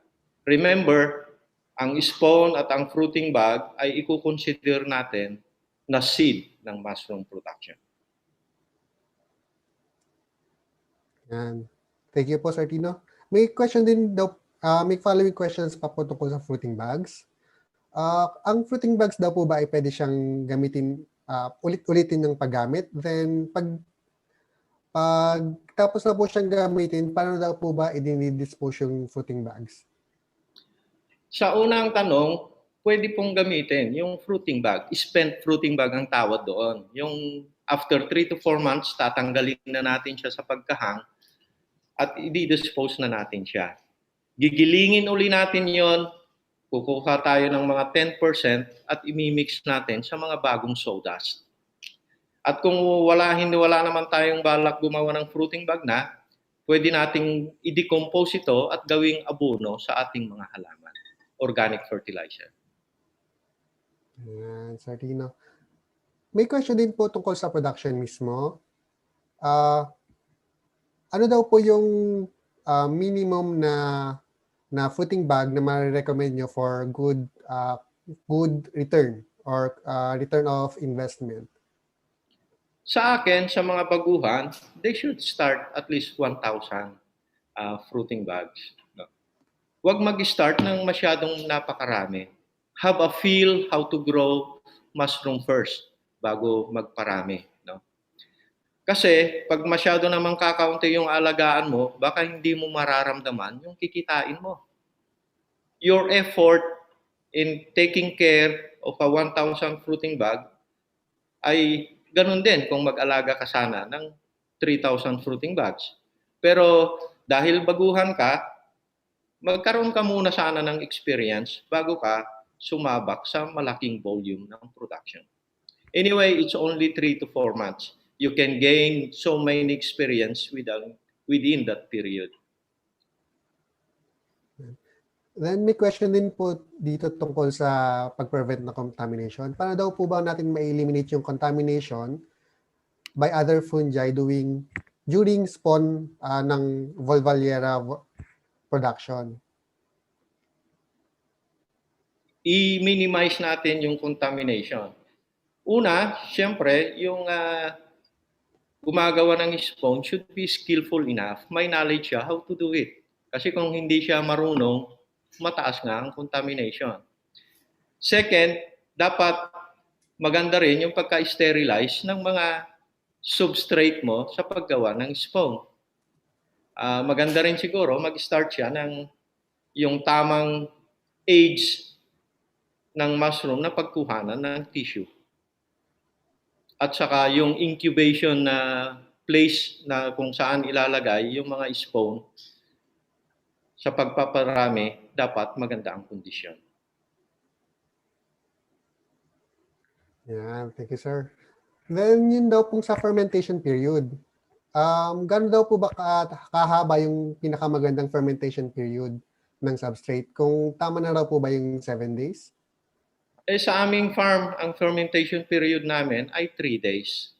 Remember, ang spawn at ang fruiting bag ay i-consider natin na seed ng mushroom production. Yan. Thank you po, Sir Tino. May question din daw, may following questions pa po tungkol sa fruiting bags. Ang fruiting bags daw po ba ay pwede siyang gamitin, ulit-ulitin ng paggamit? Then, pag tapos na po siyang gamitin, paano daw po ba i-dispose yung fruiting bags? Sa unang tanong, pwede pong gamitin yung fruiting bag. Spent fruiting bag ang tawag doon. Yung after 3 to 4 months, tatanggalin na natin siya sa pagkahang at i-dispose na natin siya. Gigilingin uli natin yon, kukuha tayo ng mga 10% at imimix natin sa mga bagong sawdust. At kung wala naman tayong balak gumawa ng fruiting bag na, pwede nating i-decompose ito at gawing abono sa ating mga halaman. Organic fertilizer. Ayan, Sir Tino. May question din po tungkol sa production mismo. Ano daw po yung minimum na fruiting bag na ma-recommend nyo for good return or return of investment? Sa akin, sa mga baguhan, they should start at least 1,000 fruiting bags. Huwag mag-start ng masyadong napakarami. Have a feel how to grow mushroom first bago magparami. No? Kasi pag masyado namang kakaunti yung alagaan mo, baka hindi mo mararamdaman yung kikitain mo. Your effort in taking care of a 1,000 fruiting bag ay ganun din kung mag-alaga ka sana ng 3,000 fruiting bags. Pero dahil baguhan ka, magkaroon ka muna sana ng experience bago ka sumabak sa malaking volume ng production. Anyway, it's only 3 to 4 months. You can gain so many experience within that period. Then may question din po dito tungkol sa pag-prevent na contamination. Paano daw po ba natin ma-eliminate yung contamination by other fungi during spawn ng Volvaliera production? I-minimize natin yung contamination. Una, siyempre, yung gumagawa ng spawn should be skillful enough. May knowledge siya how to do it. Kasi kung hindi siya marunong, mataas nga ang contamination. Second, dapat maganda rin yung pagka-sterilize ng mga substrate mo sa paggawa ng spawn. Maganda rin siguro mag-start siya ng yung tamang age ng mushroom na pagkuhanan ng tissue. At saka yung incubation na place na kung saan ilalagay yung mga spawn sa pagpaparami, dapat maganda ang kondisyon. Yan, thank you, sir. Then, yun daw pong sa fermentation period. Gano'n daw po ba kahaba yung pinakamagandang fermentation period ng substrate? Kung tama na raw po ba yung 7 days? Sa aming farm, ang fermentation period namin ay 3 days.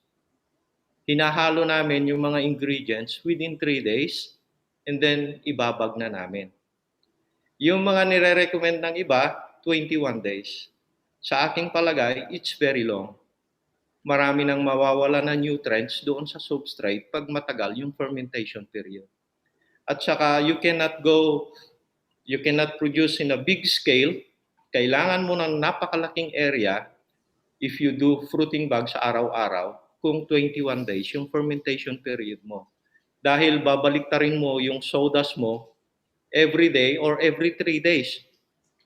Hinahalo namin yung mga ingredients within 3 days and then ibabag na namin. Yung mga nire-recommend ng iba, 21 days. Sa aking palagay, it's very long. Marami nang mawawala na nutrients doon sa substrate pag matagal yung fermentation period. At saka you cannot produce in a big scale. Kailangan mo ng napakalaking area if you do fruiting bag sa araw-araw kung 21 days yung fermentation period mo. Dahil babaliktarin mo yung sawdust mo every day or every 3 days.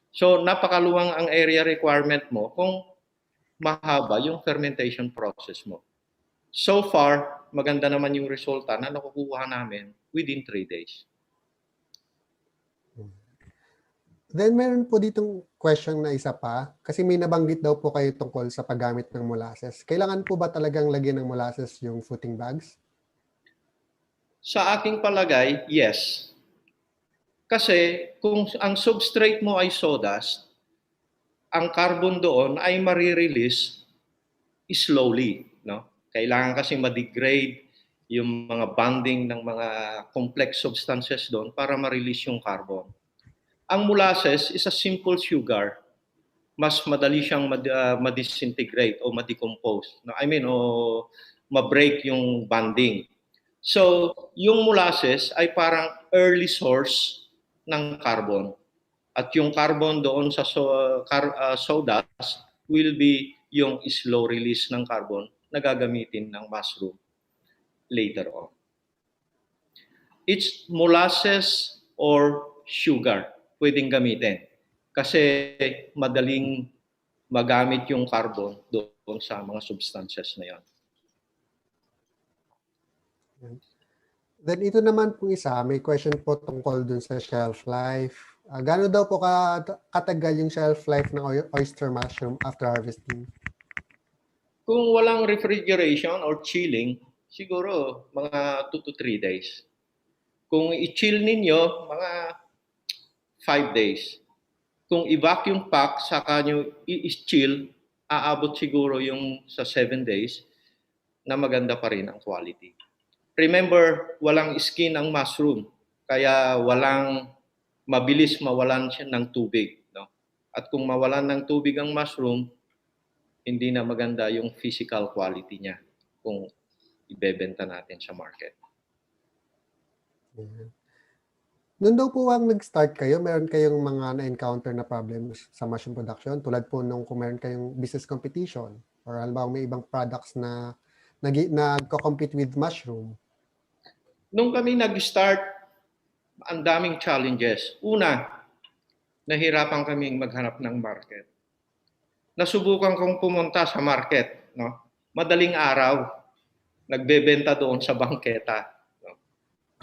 So napakaluwang ang area requirement mo kung mahaba yung fermentation process mo. So far, maganda naman yung resulta na nakukuha namin within 3 days. Then meron po ditong question na isa pa, kasi may nabanggit daw po kayo tungkol sa paggamit ng molasses. Kailangan po ba talagang lagyan ng molasses yung fruiting bags? Sa aking palagay, yes. Kasi kung ang substrate mo ay sawdust, ang carbon doon ay marirelease slowly. No? Kailangan kasi ma-degrade yung mga bonding ng mga complex substances doon para ma-release yung carbon. Ang molasses is a simple sugar. Mas madali siyang ma-disintegrate o ma-decompose. No? O ma-break yung bonding. So, yung molasses ay parang early source ng carbon. At yung carbon doon sa sawdust will be yung slow release ng carbon na gagamitin ng mushroom later on. It's molasses or sugar pwedeng gamitin kasi madaling magamit yung carbon doon sa mga substances na yan. Then ito naman po isa, may question po tungkol dun sa shelf life. Gaano daw po katagal yung shelf life ng oyster mushroom after harvesting? Kung walang refrigeration or chilling, siguro mga 2 to 3 days. Kung i-chill ninyo, mga 5 days. Kung i-vacuum pack, saka nyo i-chill, aabot siguro yung sa 7 days na maganda pa rin ang quality. Remember, walang skin ang mushroom, kaya mabilis mawalan siya ng tubig. No? At kung mawalan ng tubig ang mushroom, hindi na maganda yung physical quality niya kung ibebenta natin sa market. Noon daw po ang nag-start kayo, meron kayong mga na-encounter na problems sa mushroom production? Tulad po nung kung meron kayong business competition or halimbawa may ibang products na nagko-compete with mushroom? Nung kami nag-start, ang daming challenges. Una, nahirapan kaming maghanap ng market. Nasubukan kong pumunta sa market. No? Madaling araw, nagbebenta doon sa bangketa. No?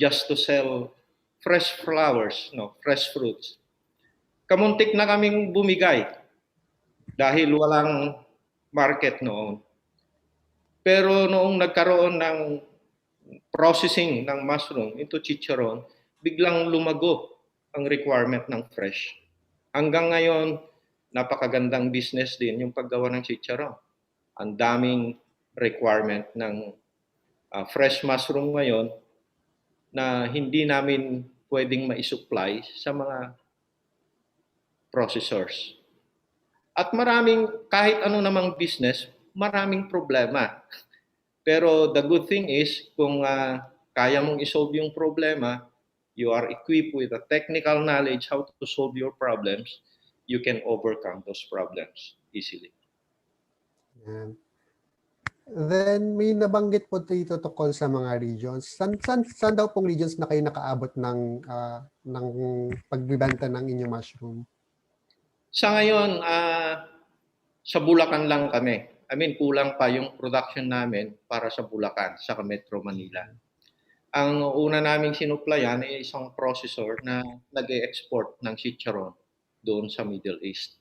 Just to sell fresh flowers, no? Fresh fruits. Kamuntik na kaming bumigay dahil walang market noon. Pero noong nagkaroon ng processing ng mushroom into chicharon, biglang lumago ang requirement ng fresh. Hanggang ngayon, napakagandang business din yung paggawa ng chicharon. Ang daming requirement ng fresh mushroom ngayon na hindi namin pwedeng ma-supply sa mga processors. At kahit ano namang business, maraming problema. Pero the good thing is, kung kaya mong isolve yung problema, you are equipped with the technical knowledge how to solve your problems, you can overcome those problems easily. Yan. Then, may nabanggit po dito tungkol sa mga regions. Saan daw pong regions na kayo nakaabot ng pagbibenta ng inyong mushroom? Sa ngayon, sa Bulacan lang kami. I mean, kulang pa yung production namin para sa Bulacan, sa Metro Manila. Ang una naming sinuplayan ay isang processor na nag-e-export ng chicharon doon sa Middle East.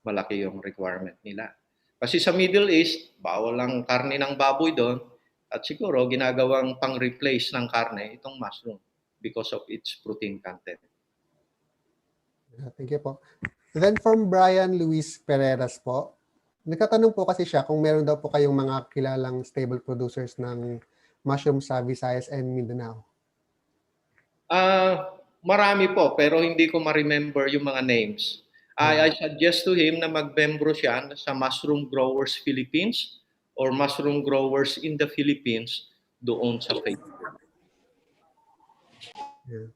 Malaki yung requirement nila. Kasi sa Middle East, bawal ang karne ng baboy doon at siguro ginagawang pang-replace ng karne itong mushroom because of its protein content. Thank you po. Then from Brian Luis Pereras po, nagtatanong po kasi siya kung meron daw po kayong mga kilalang stable producers ng mushroom sa Visayas and Mindanao. Marami po, pero hindi ko ma-remember yung mga names. I suggest to him na mag-membro siya sa Mushroom Growers Philippines or Mushroom Growers in the Philippines doon sa Facebook. Yeah.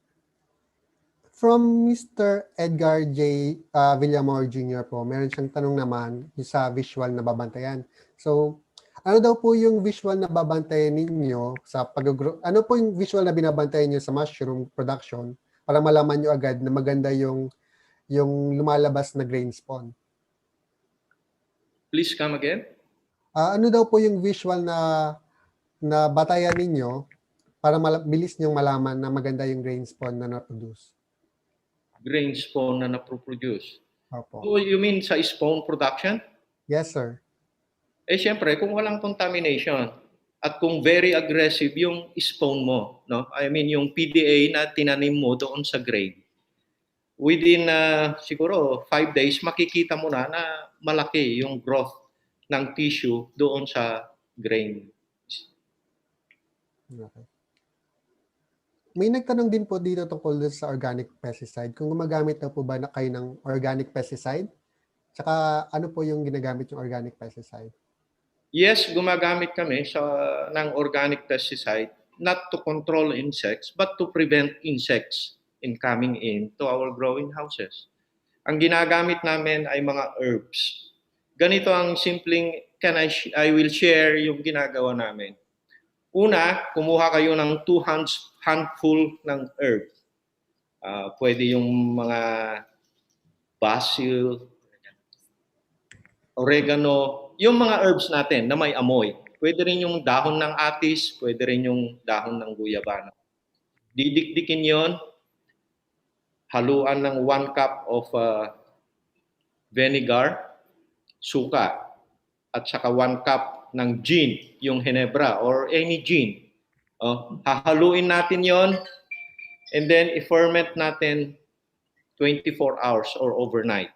From Mr. Edgar J. Villamor Jr. po, meron siyang tanong naman yung sa visual na babantayan. So, ano daw po yung visual na babantayan ninyo sa ano po yung visual na binabantayan niyo sa mushroom production para malaman niyo agad na maganda yung lumalabas na grain spawn? Please come again. Ano daw po yung visual na batayan ninyo para bilis niyong malaman na maganda yung grain spawn na na-produce? Grain spawn na na-produce. Opo. So you mean sa spawn production? Yes, sir. Siyempre, kung walang contamination at kung very aggressive yung spawn mo, no? I mean, yung PDA na tinanim mo doon sa grain, within siguro 5 days, makikita mo na malaki yung growth ng tissue doon sa grain. Okay. May nagtanong din po dito tungkol sa organic pesticide. Kung gumagamit na po ba na kayo ng organic pesticide? Tsaka ano po yung ginagamit yung organic pesticide? Yes, gumagamit kami ng organic pesticide not to control insects but to prevent insects in coming into our growing houses. Ang ginagamit namin ay mga herbs. Ganito ang simpleng, I will share yung ginagawa namin. Una, kumuha kayo ng 2 handful ng herbs. Pwede yung mga basil, oregano, yung mga herbs natin na may amoy. Pwede rin yung dahon ng atis, pwede rin yung dahon ng guyabano. Didikdikin yon, haluan ng 1 cup of vinegar, suka, at saka 1 cup ng gin, yung Ginebra or any gin. Hahaluin natin yon and then i-ferment natin 24 hours or overnight.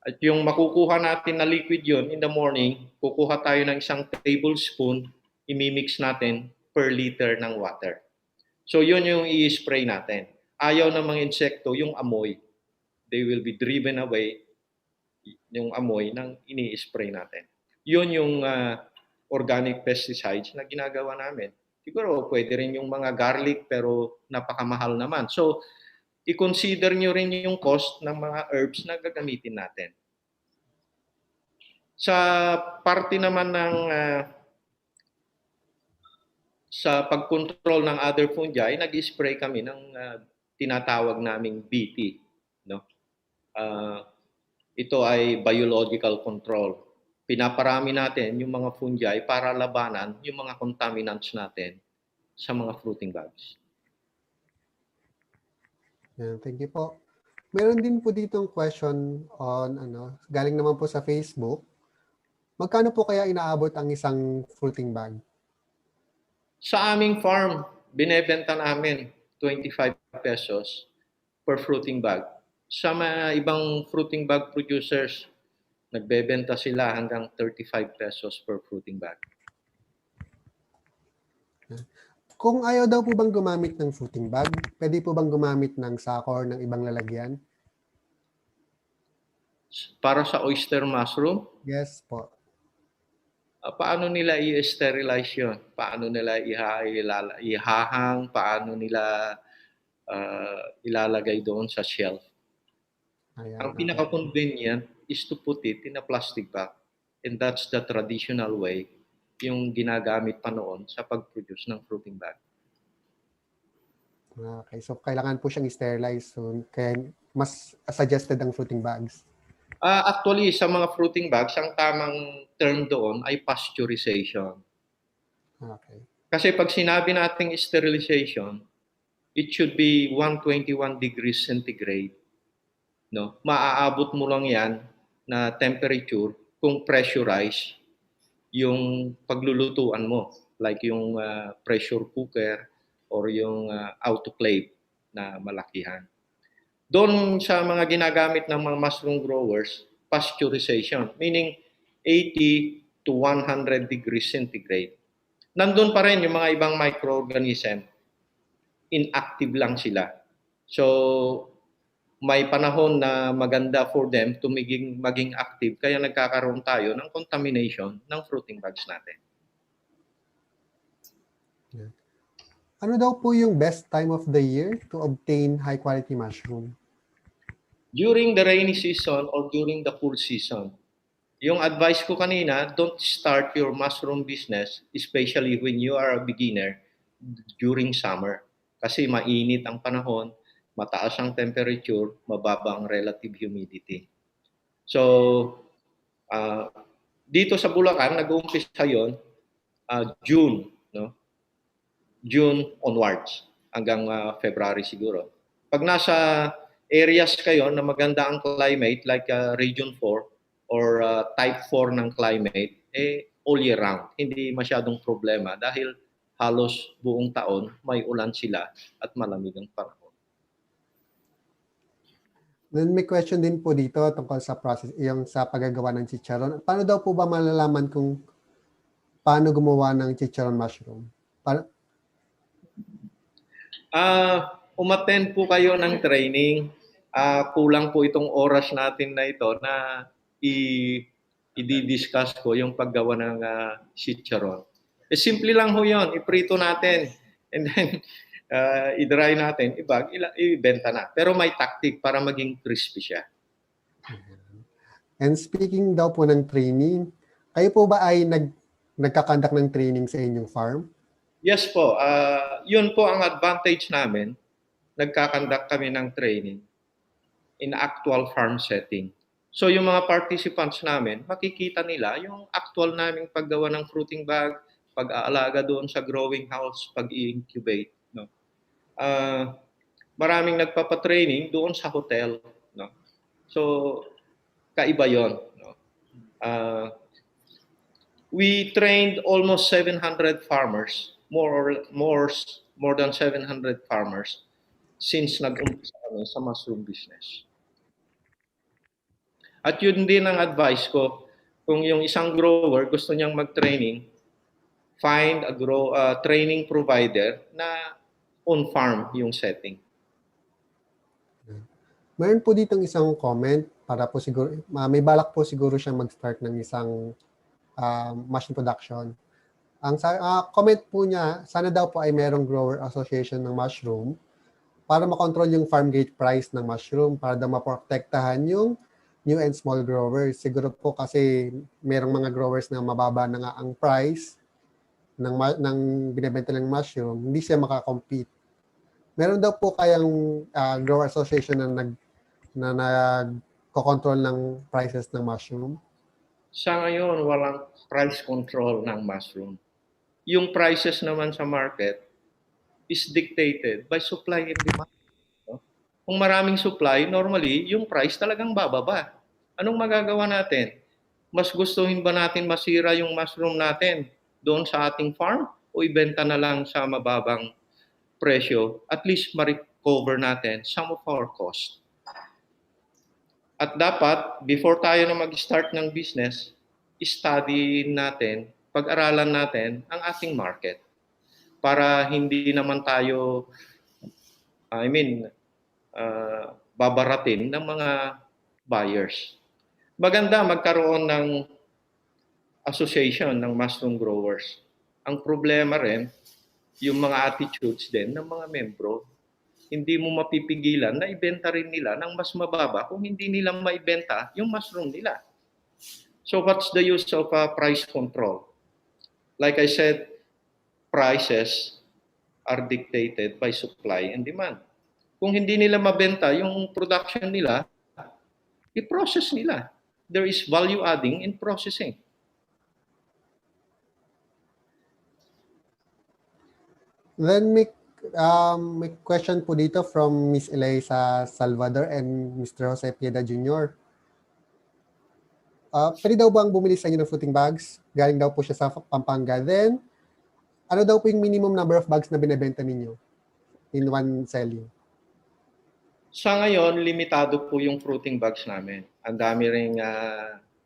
At yung makukuha natin na liquid yon in the morning, kukuha tayo ng 1 tablespoon, imimix natin per liter ng water. So yun yung i-spray natin. Ayaw ng mga insekto yung amoy. They will be driven away yung amoy ng ini-spray natin. Yun yung organic pesticides na ginagawa namin. Siguro pwede rin yung mga garlic pero napakamahal naman. So i-consider nyo rin yung cost ng mga herbs na gagamitin natin. Sa parte naman ng sa pag-control ng other fungi, nag-spray kami ng tinatawag naming BT. No? Ito ay biological control. Pinaparami natin yung mga fungi para labanan yung mga contaminants natin sa mga fruiting bags. Yeah, thank you po. Meron din po ditong question on galing naman po sa Facebook. Magkano po kaya inaabot ang isang fruiting bag? Sa aming farm, binebenta namin 25 pesos per fruiting bag. Sa mga ibang fruiting bag producers, nagbebenta sila hanggang 35 pesos per fruiting bag. Kung ayaw daw po bang gumamit ng fruiting bag, pwede po bang gumamit ng sako or ng ibang lalagyan? Para sa oyster mushroom? Yes po. Paano nila i-sterilize yun? Paano nila ihahang? Paano nila ilalagay doon sa shelf? Ayan, Ang pinaka-convenient is to put it in a plastic bag. And that's the traditional way yung ginagamit pa noon sa pag-produce ng fruiting bag. Okay, so kailangan po siyang i-sterilize. So, kaya mas suggested ang fruiting bags. Actually, sa mga fruiting bags, ang tamang term doon ay pasteurization. Okay. Kasi pag sinabi nating sterilization, it should be 121 degrees centigrade. No? Maaabot mo lang yan na temperature kung pressurize yung paglulutuan mo. Like yung pressure cooker or yung autoclave na malakihan. Doon sa mga ginagamit ng mga mushroom growers, pasteurization, meaning 80 to 100 degrees centigrade. Nandun pa rin yung mga ibang microorganism, inactive lang sila. So, may panahon na maganda for them to maging active, kaya nagkakaroon tayo ng contamination ng fruiting bags natin. Ano daw po yung best time of the year to obtain high-quality mushroom? During the rainy season or during the cool season. Yung advice ko kanina, don't start your mushroom business, especially when you are a beginner, during summer. Kasi mainit ang panahon, mataas ang temperature, mababa ang relative humidity. So, dito sa Bulacan, nag-uumpisa yun, June, no? June onwards, hanggang February siguro. Pag nasa areas kayo na maganda ang climate, like Region 4 or Type 4 ng climate, all year round. Hindi masyadong problema dahil halos buong taon may ulan sila at malamig ang panahon. Then may question din po dito tungkol sa process, yung sa paggagawa ng chicharon. Paano daw po ba malalaman kung paano gumawa ng chicharon mushroom? Umattend po kayo ng training. Kulang po itong oras natin na ito na i-discuss ko yung paggawa ng chicharon. Simple lang ho yun. Iprito natin. And then, i-dry natin. Ibenta na. Pero may tactic para maging crispy siya. And speaking daw po ng training, kayo po ba ay nagkakandak ng training sa inyong farm? Yes po. Yun po ang advantage namin. Nagkakandak kami ng training in actual farm setting. So yung mga participants namin, makikita nila yung actual naming paggawa ng fruiting bag, pag-aalaga doon sa growing house, pag-i-incubate. No? Maraming nagpapatraining doon sa hotel. No? So, kaiba yun. No? We trained almost 700 farmers, more than 700 farmers since nag-umpisa kami sa mushroom business. At yun din ang advice ko, kung yung isang grower gusto niyang mag-training, find a training provider na on-farm yung setting. Mayroon po ditong isang comment para po siguro, may balak po siguro siyang mag-start ng isang mushroom production. Ang comment po niya, sana daw po ay merong grower association ng mushroom para makontrol yung farm gate price ng mushroom, para daw maprotektahan yung new and small growers. Siguro po kasi merong mga growers na mababa na nga ang price ng binibenta ng mushroom, hindi siya makakompete. Meron daw po kayang grower association na nagko-control ng prices ng mushroom? Sa ngayon, walang price control ng mushroom. Yung prices naman sa market is dictated by supply and demand. Kung maraming supply, normally, yung price talagang bababa. Anong magagawa natin? Mas gustuhin ba natin masira yung mushroom natin doon sa ating farm o ibenta na lang sa mababang presyo? At least ma-recover natin some of our cost. At dapat, before tayo na mag-start ng business, study natin, pag-aralan natin ang ating market para hindi naman tayo, babaratin ng mga buyers. Maganda magkaroon ng association ng mushroom growers. Ang problema rin, yung mga attitudes din ng mga membro. Hindi mo mapipigilan na ibenta rin nila ng mas mababa kung hindi nila maibenta yung mushroom nila. So what's the use of price control? Like I said, prices are dictated by supply and demand. Kung hindi nila mabenta yung production nila, i-process nila. There is value adding in processing. Then may question po dito from Miss Elisa Salvador and Mr. Jose Pieda Jr. Pwede daw bang bumili sa inyo ng fruiting bags? Galing daw po siya sa Pampanga. Then, ano daw po yung minimum number of bags na binibenta ninyo in one selling? Sa ngayon, limitado po yung fruiting bags namin. Ang dami ring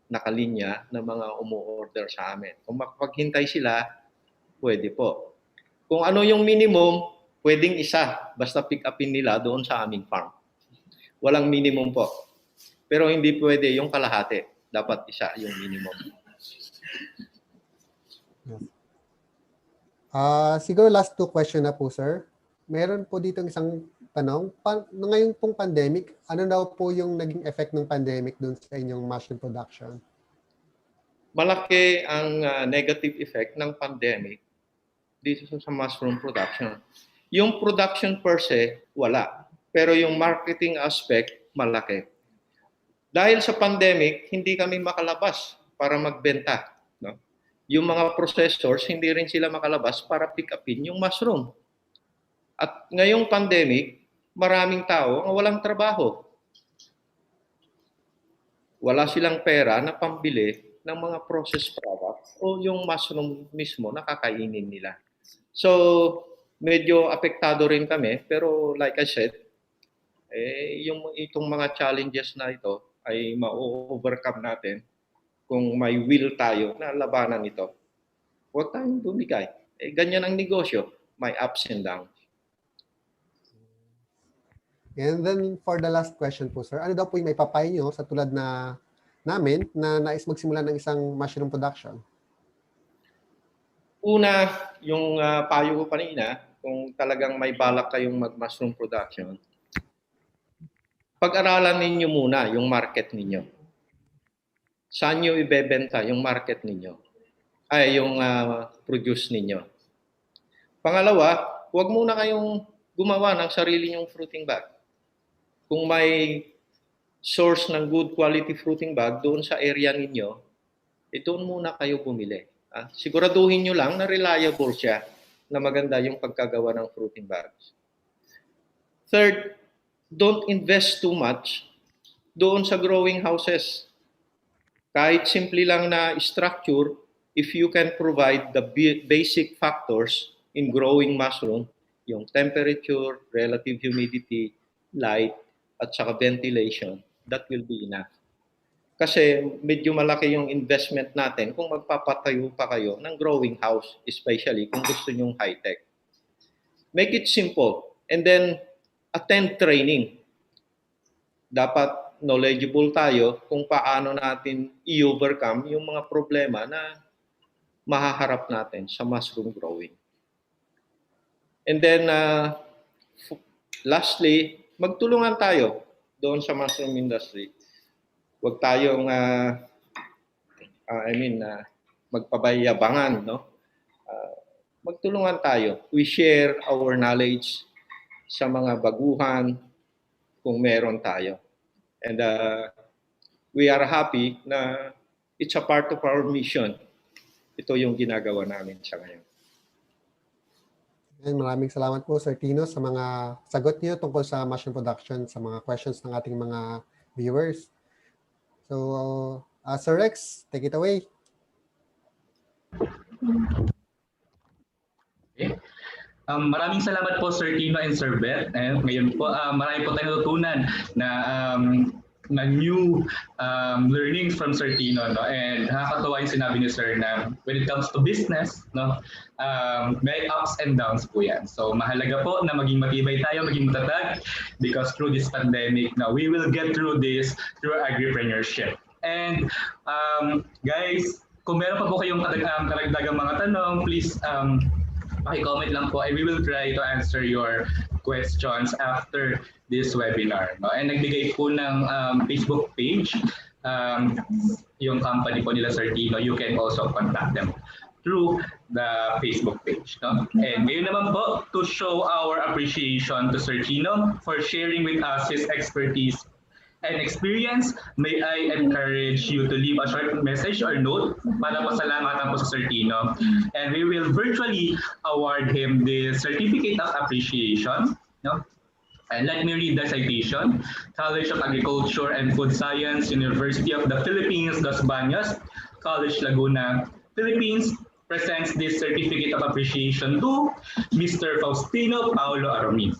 nakalinya na mga umu-order sa amin. Kung makapaghintay sila, pwede po. Kung ano yung minimum, pwedeng isa. Basta pick upin nila doon sa aming farm. Walang minimum po. Pero hindi pwede yung kalahati. Dapat isa yung minimum. Siguro last two question na po, sir. Meron po dito isang tanong. Ngayon pong pandemic, ano daw po yung naging effect ng pandemic dun sa inyong mushroom production? Malaki ang negative effect ng pandemic dito sa mushroom production. Yung production per se, wala. Pero yung marketing aspect, malaki. Dahil sa pandemic, hindi kami makalabas para magbenta. No? Yung mga processors, hindi rin sila makalabas para pick upin yung mushroom. At ngayong pandemic, maraming tao ang walang trabaho. Wala silang pera na pambili ng mga processed products o yung mushroom mismo na kakainin nila. So, medyo apektado rin kami. Pero like I said, itong mga challenges na ito ay ma-overcome natin kung may will tayo na labanan ito. Huwag tayong bumigay. Ganyan ang negosyo. May ups and downs. And then for the last question po, sir, ano daw po yung may papayo nyo sa tulad na namin na nais magsimula ng isang mushroom production? Una, yung payo ko kanina, kung talagang may balak kayong mag-mushroom production, pag-aralan ninyo muna yung market ninyo. Saan nyo ibebenta yung market ninyo? Yung produce ninyo. Pangalawa, huwag muna kayong gumawa ng sarili nyong fruiting bag. Kung may source ng good quality fruiting bag doon sa area ninyo, doon muna kayo bumili. Siguraduhin nyo lang na reliable siya, na maganda yung pagkagawa ng fruiting bags. Third, don't invest too much doon sa growing houses. Kahit simple lang na structure, if you can provide the basic factors in growing mushroom, yung temperature, relative humidity, light, at saka ventilation, that will be enough. Kasi medyo malaki yung investment natin kung magpapatayo pa kayo ng growing house, especially kung gusto nyong high-tech. Make it simple and then attend training. Dapat knowledgeable tayo kung paano natin i-overcome yung mga problema na mahaharap natin sa mushroom growing. And then, lastly, magtulungan tayo doon sa mushroom industry. Huwag tayong, magpabayabangan, no? Magtulungan tayo. We share our knowledge sa mga baguhan kung meron tayo. And we are happy na it's a part of our mission. Ito yung ginagawa namin sa ngayon. And maraming salamat po, Sir Tino, sa mga sagot niyo tungkol sa mushroom production, sa mga questions ng ating mga viewers. So, Sir Rex, take it away. Okay. Maraming salamat po Sir Tino and Sir Beth. Ngayon po, marami po tayong natutunan na new learnings from Sir Tino, no? And nakakatawa yung sinabi ni Sir na when it comes to business, no, may ups and downs po yan. So mahalaga po na maging matibay tayo, maging matatag, because through this pandemic, now we will get through this through agripreneurship. And guys, kung meron pa po kayong karagdagang mga tanong, please paki-comment lang po. We will try to answer your questions after this webinar. No? And nagbigay po ng Facebook page, yung company po nila Sir Tino. You can also contact them through the Facebook page. No? And ngayon naman po, to show our appreciation to Sir Tino for sharing with us his expertise and experience, may I encourage you to leave a short message or note para pasalamatan po sa Sir Tino. And we will virtually award him the Certificate of Appreciation. No? And let me read the citation. College of Agriculture and Food Science, University of the Philippines, Los Baños, College Laguna, Philippines, presents this Certificate of Appreciation to Mr. Faustino Paulo Aromin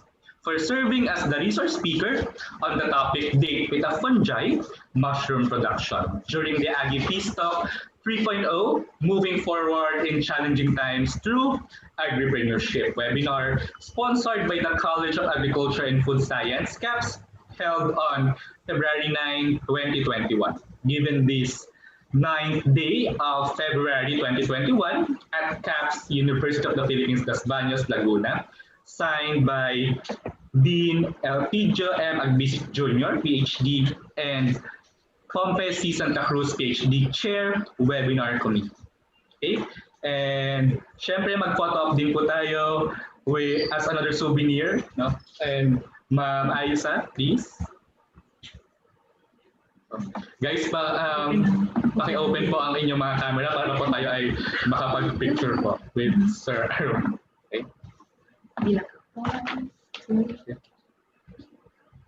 for serving as the resource speaker on the topic Date with a Fungi Mushroom Production during the Aggie Peace Talk 3.0 Moving Forward in Challenging Times Through Agripreneurship webinar sponsored by the College of Agriculture and Food Science, CAPS, held on February 9, 2021. Given this 9th day of February 2021 at CAPS, University of the Philippines, Los Baños, Laguna, signed by Dean Elpidio M. Agbisit Jr., PhD, and Pompey C. Santa Cruz, PhD, Chair, Webinar Committee. Okay? And syempre mag-photo op din po tayo as another souvenir. No? And Ma'am Ayusa, please. Guys, paki-open po ang inyong mga camera para po tayo ay makapag-picture po with Sir Aaron. Okay? Bilang.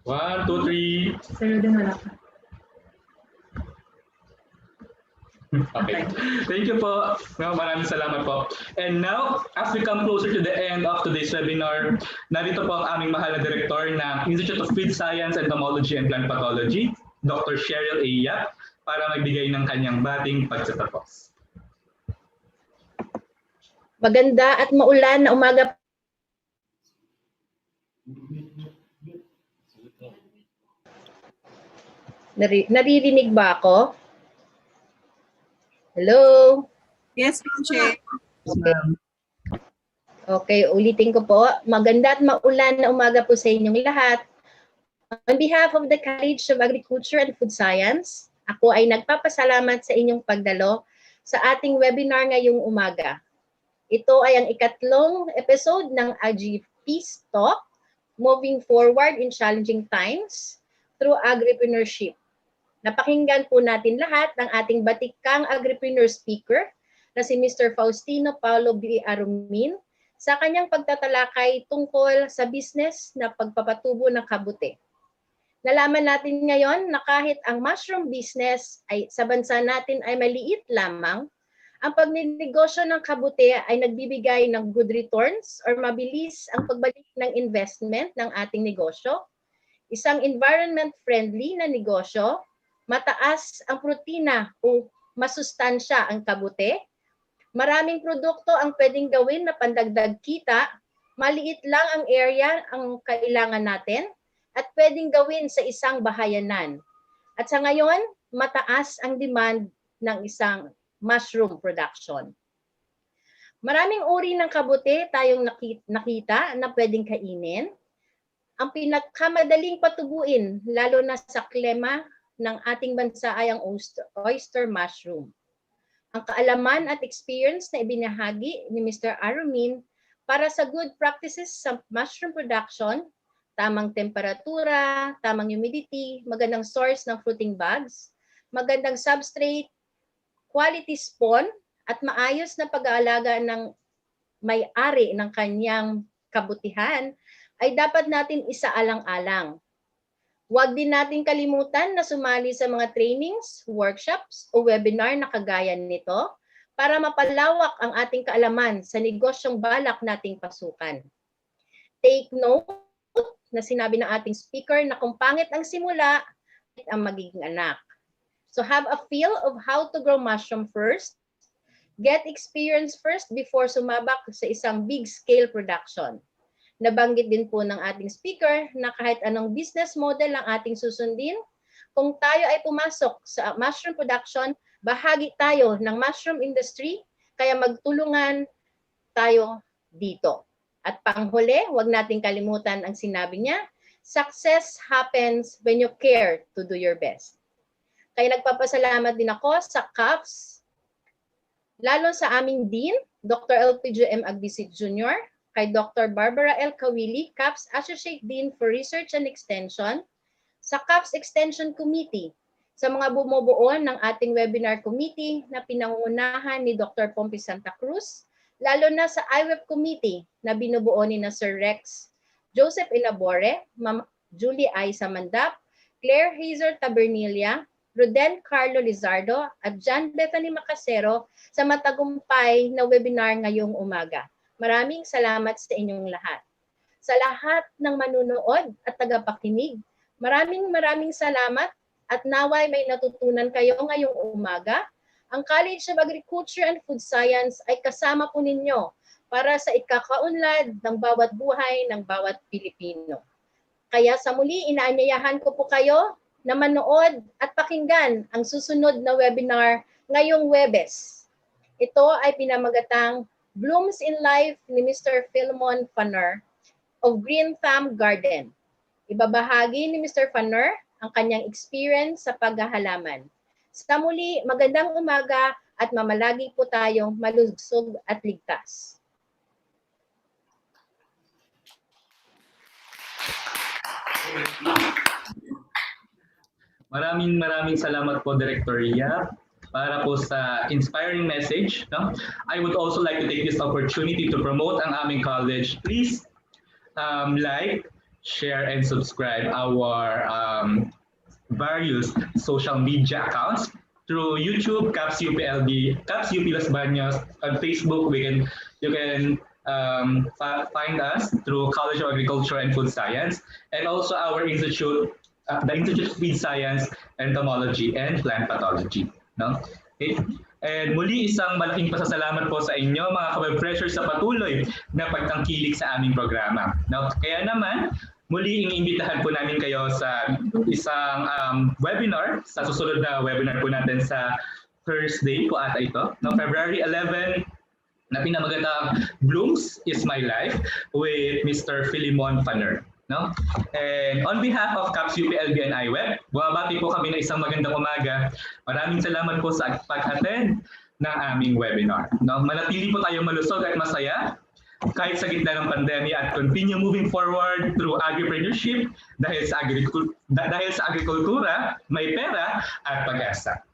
1, 2, 3. Pero din wala pa. Okay. Thank you po. Maraming salamat po. And now, as we come closer to the end of today's webinar, narito po ang aming mahal na director ng Institute of Feed Science, Entomology, and Plant Pathology, Dr. Cheryl A. Yap, para magbigay ng kanyang bating pagtatapos. Maganda at maulan na umaga. Naririnig ba ako? Hello? Yes, Ma'am Che. Okay, ulitin ko po. Maganda at maulan na umaga po sa inyong lahat. On behalf of the College of Agriculture and Food Science, ako ay nagpapasalamat sa inyong pagdalo sa ating webinar ngayong umaga. Ito ay ang ikatlong episode ng Aggie Peace Talk, Moving Forward in Challenging Times Through Agripreneurship. Napakinggan po natin lahat ng ating batikang agripreneur speaker na si Mr. Faustino Paulo B. Aromin sa kanyang pagtatalakay tungkol sa business na pagpapatubo ng kabute. Nalaman natin ngayon na kahit ang mushroom business ay sa bansa natin ay maliit lamang, ang pagninegosyo ng kabute ay nagbibigay ng good returns or mabilis ang pagbalik ng investment ng ating negosyo. Isang environment-friendly na negosyo, mataas ang protina o masustansya ang kabute, maraming produkto ang pwedeng gawin na pandagdag kita, maliit lang ang area ang kailangan natin, at pwedeng gawin sa isang bahayanan. At sa ngayon, mataas ang demand ng isang mushroom production. Maraming uri ng kabute tayong nakita na pwedeng kainin. Ang pinakamadaling patubuin, lalo na sa klima ng ating bansa ay ang oyster mushroom. Ang kaalaman at experience na ibinahagi ni Mr. Aromin para sa good practices sa mushroom production, tamang temperatura, tamang humidity, magandang source ng fruiting bugs, magandang substrate, quality spawn, at maayos na pag-aalaga ng may-ari ng kanyang kabutihan ay dapat natin isaalang-alang. Huwag din natin kalimutan na sumali sa mga trainings, workshops o webinar na kagaya nito para mapalawak ang ating kaalaman sa negosyong balak nating pasukan. Take note na sinabi ng ating speaker na kung pangit ang simula, ang magiging anak. So have a feel of how to grow mushroom first. Get experience first before sumabak sa isang big-scale production. Nabanggit din po ng ating speaker na kahit anong business model ang ating susundin, kung tayo ay pumasok sa mushroom production, bahagi tayo ng mushroom industry, kaya magtulungan tayo dito. At panghuli, huwag nating kalimutan ang sinabi niya, success happens when you care to do your best. Kaya nagpapasalamat din ako sa CAFS, lalo sa aming Dean, Dr. Elpidio M. Agbisit Jr., kay Dr. Barbara L. Kawili, CAFS Associate Dean for Research and Extension, sa CAPS Extension Committee, sa mga bumubuo ng ating webinar committee na pinangungunahan ni Dr. Pompey Santa Cruz, lalo na sa IWEB Committee na binubuo ni na Sir Rex Joseph Elabore, Ma'am Julie Aiza Mandap, Claire Hazer Tabernilla, Ruden Carlo Lizardo, at John Bethany Macasero sa matagumpay na webinar ngayong umaga. Maraming salamat sa inyong lahat. Sa lahat ng manunood at tagapakinig, maraming salamat at naway may natutunan kayo ngayong umaga. Ang College of Agriculture and Food Science ay kasama po ninyo para sa ikakaunlad ng bawat buhay ng bawat Pilipino. Kaya sa muli, inaanyayahan ko po kayo na manood at pakinggan ang susunod na webinar ngayong Huwebes. Ito ay pinamagatang Blooms in Life ni Mr. Philemon Fanner of Green Thumb Garden. Ibabahagi ni Mr. Fanner ang kanyang experience sa paghahalaman. Sa muli, magandang umaga at mamalagi po tayong malusog at ligtas. Maraming salamat po, Director Ria, para po sa inspiring message. No? I would also like to take this opportunity to promote ang aming college. Please like, share, and subscribe our various social media accounts through YouTube, CAPS UPLB, CAPS UP Las Bañas, on Facebook. You can find us through College of Agriculture and Food Science, and also our institute, the Institute of Feed Science, Entomology, and Plant Pathology. No? Okay. And muli, isang malaking pasasalamat po sa inyo, mga ka-web freshers, sa patuloy na pagtangkilik sa aming programa. No? Kaya naman, muli iniimbitahan po namin kayo sa isang webinar, sa susunod na webinar po natin sa Thursday po ata ito, no? February 11, na pinamagatang Blooms is My Life with Mr. Philemon Fanner. No? And on behalf of CAPS UPLB and IWEB, bumabati po kami na isang magandang umaga. Maraming salamat po sa pag-attend ng aming webinar. No? Manatili po tayong malusog at masaya kahit sa gitna ng pandemya at continue moving forward through agripreneurship dahil sa agrikultura, may pera at pag-asa.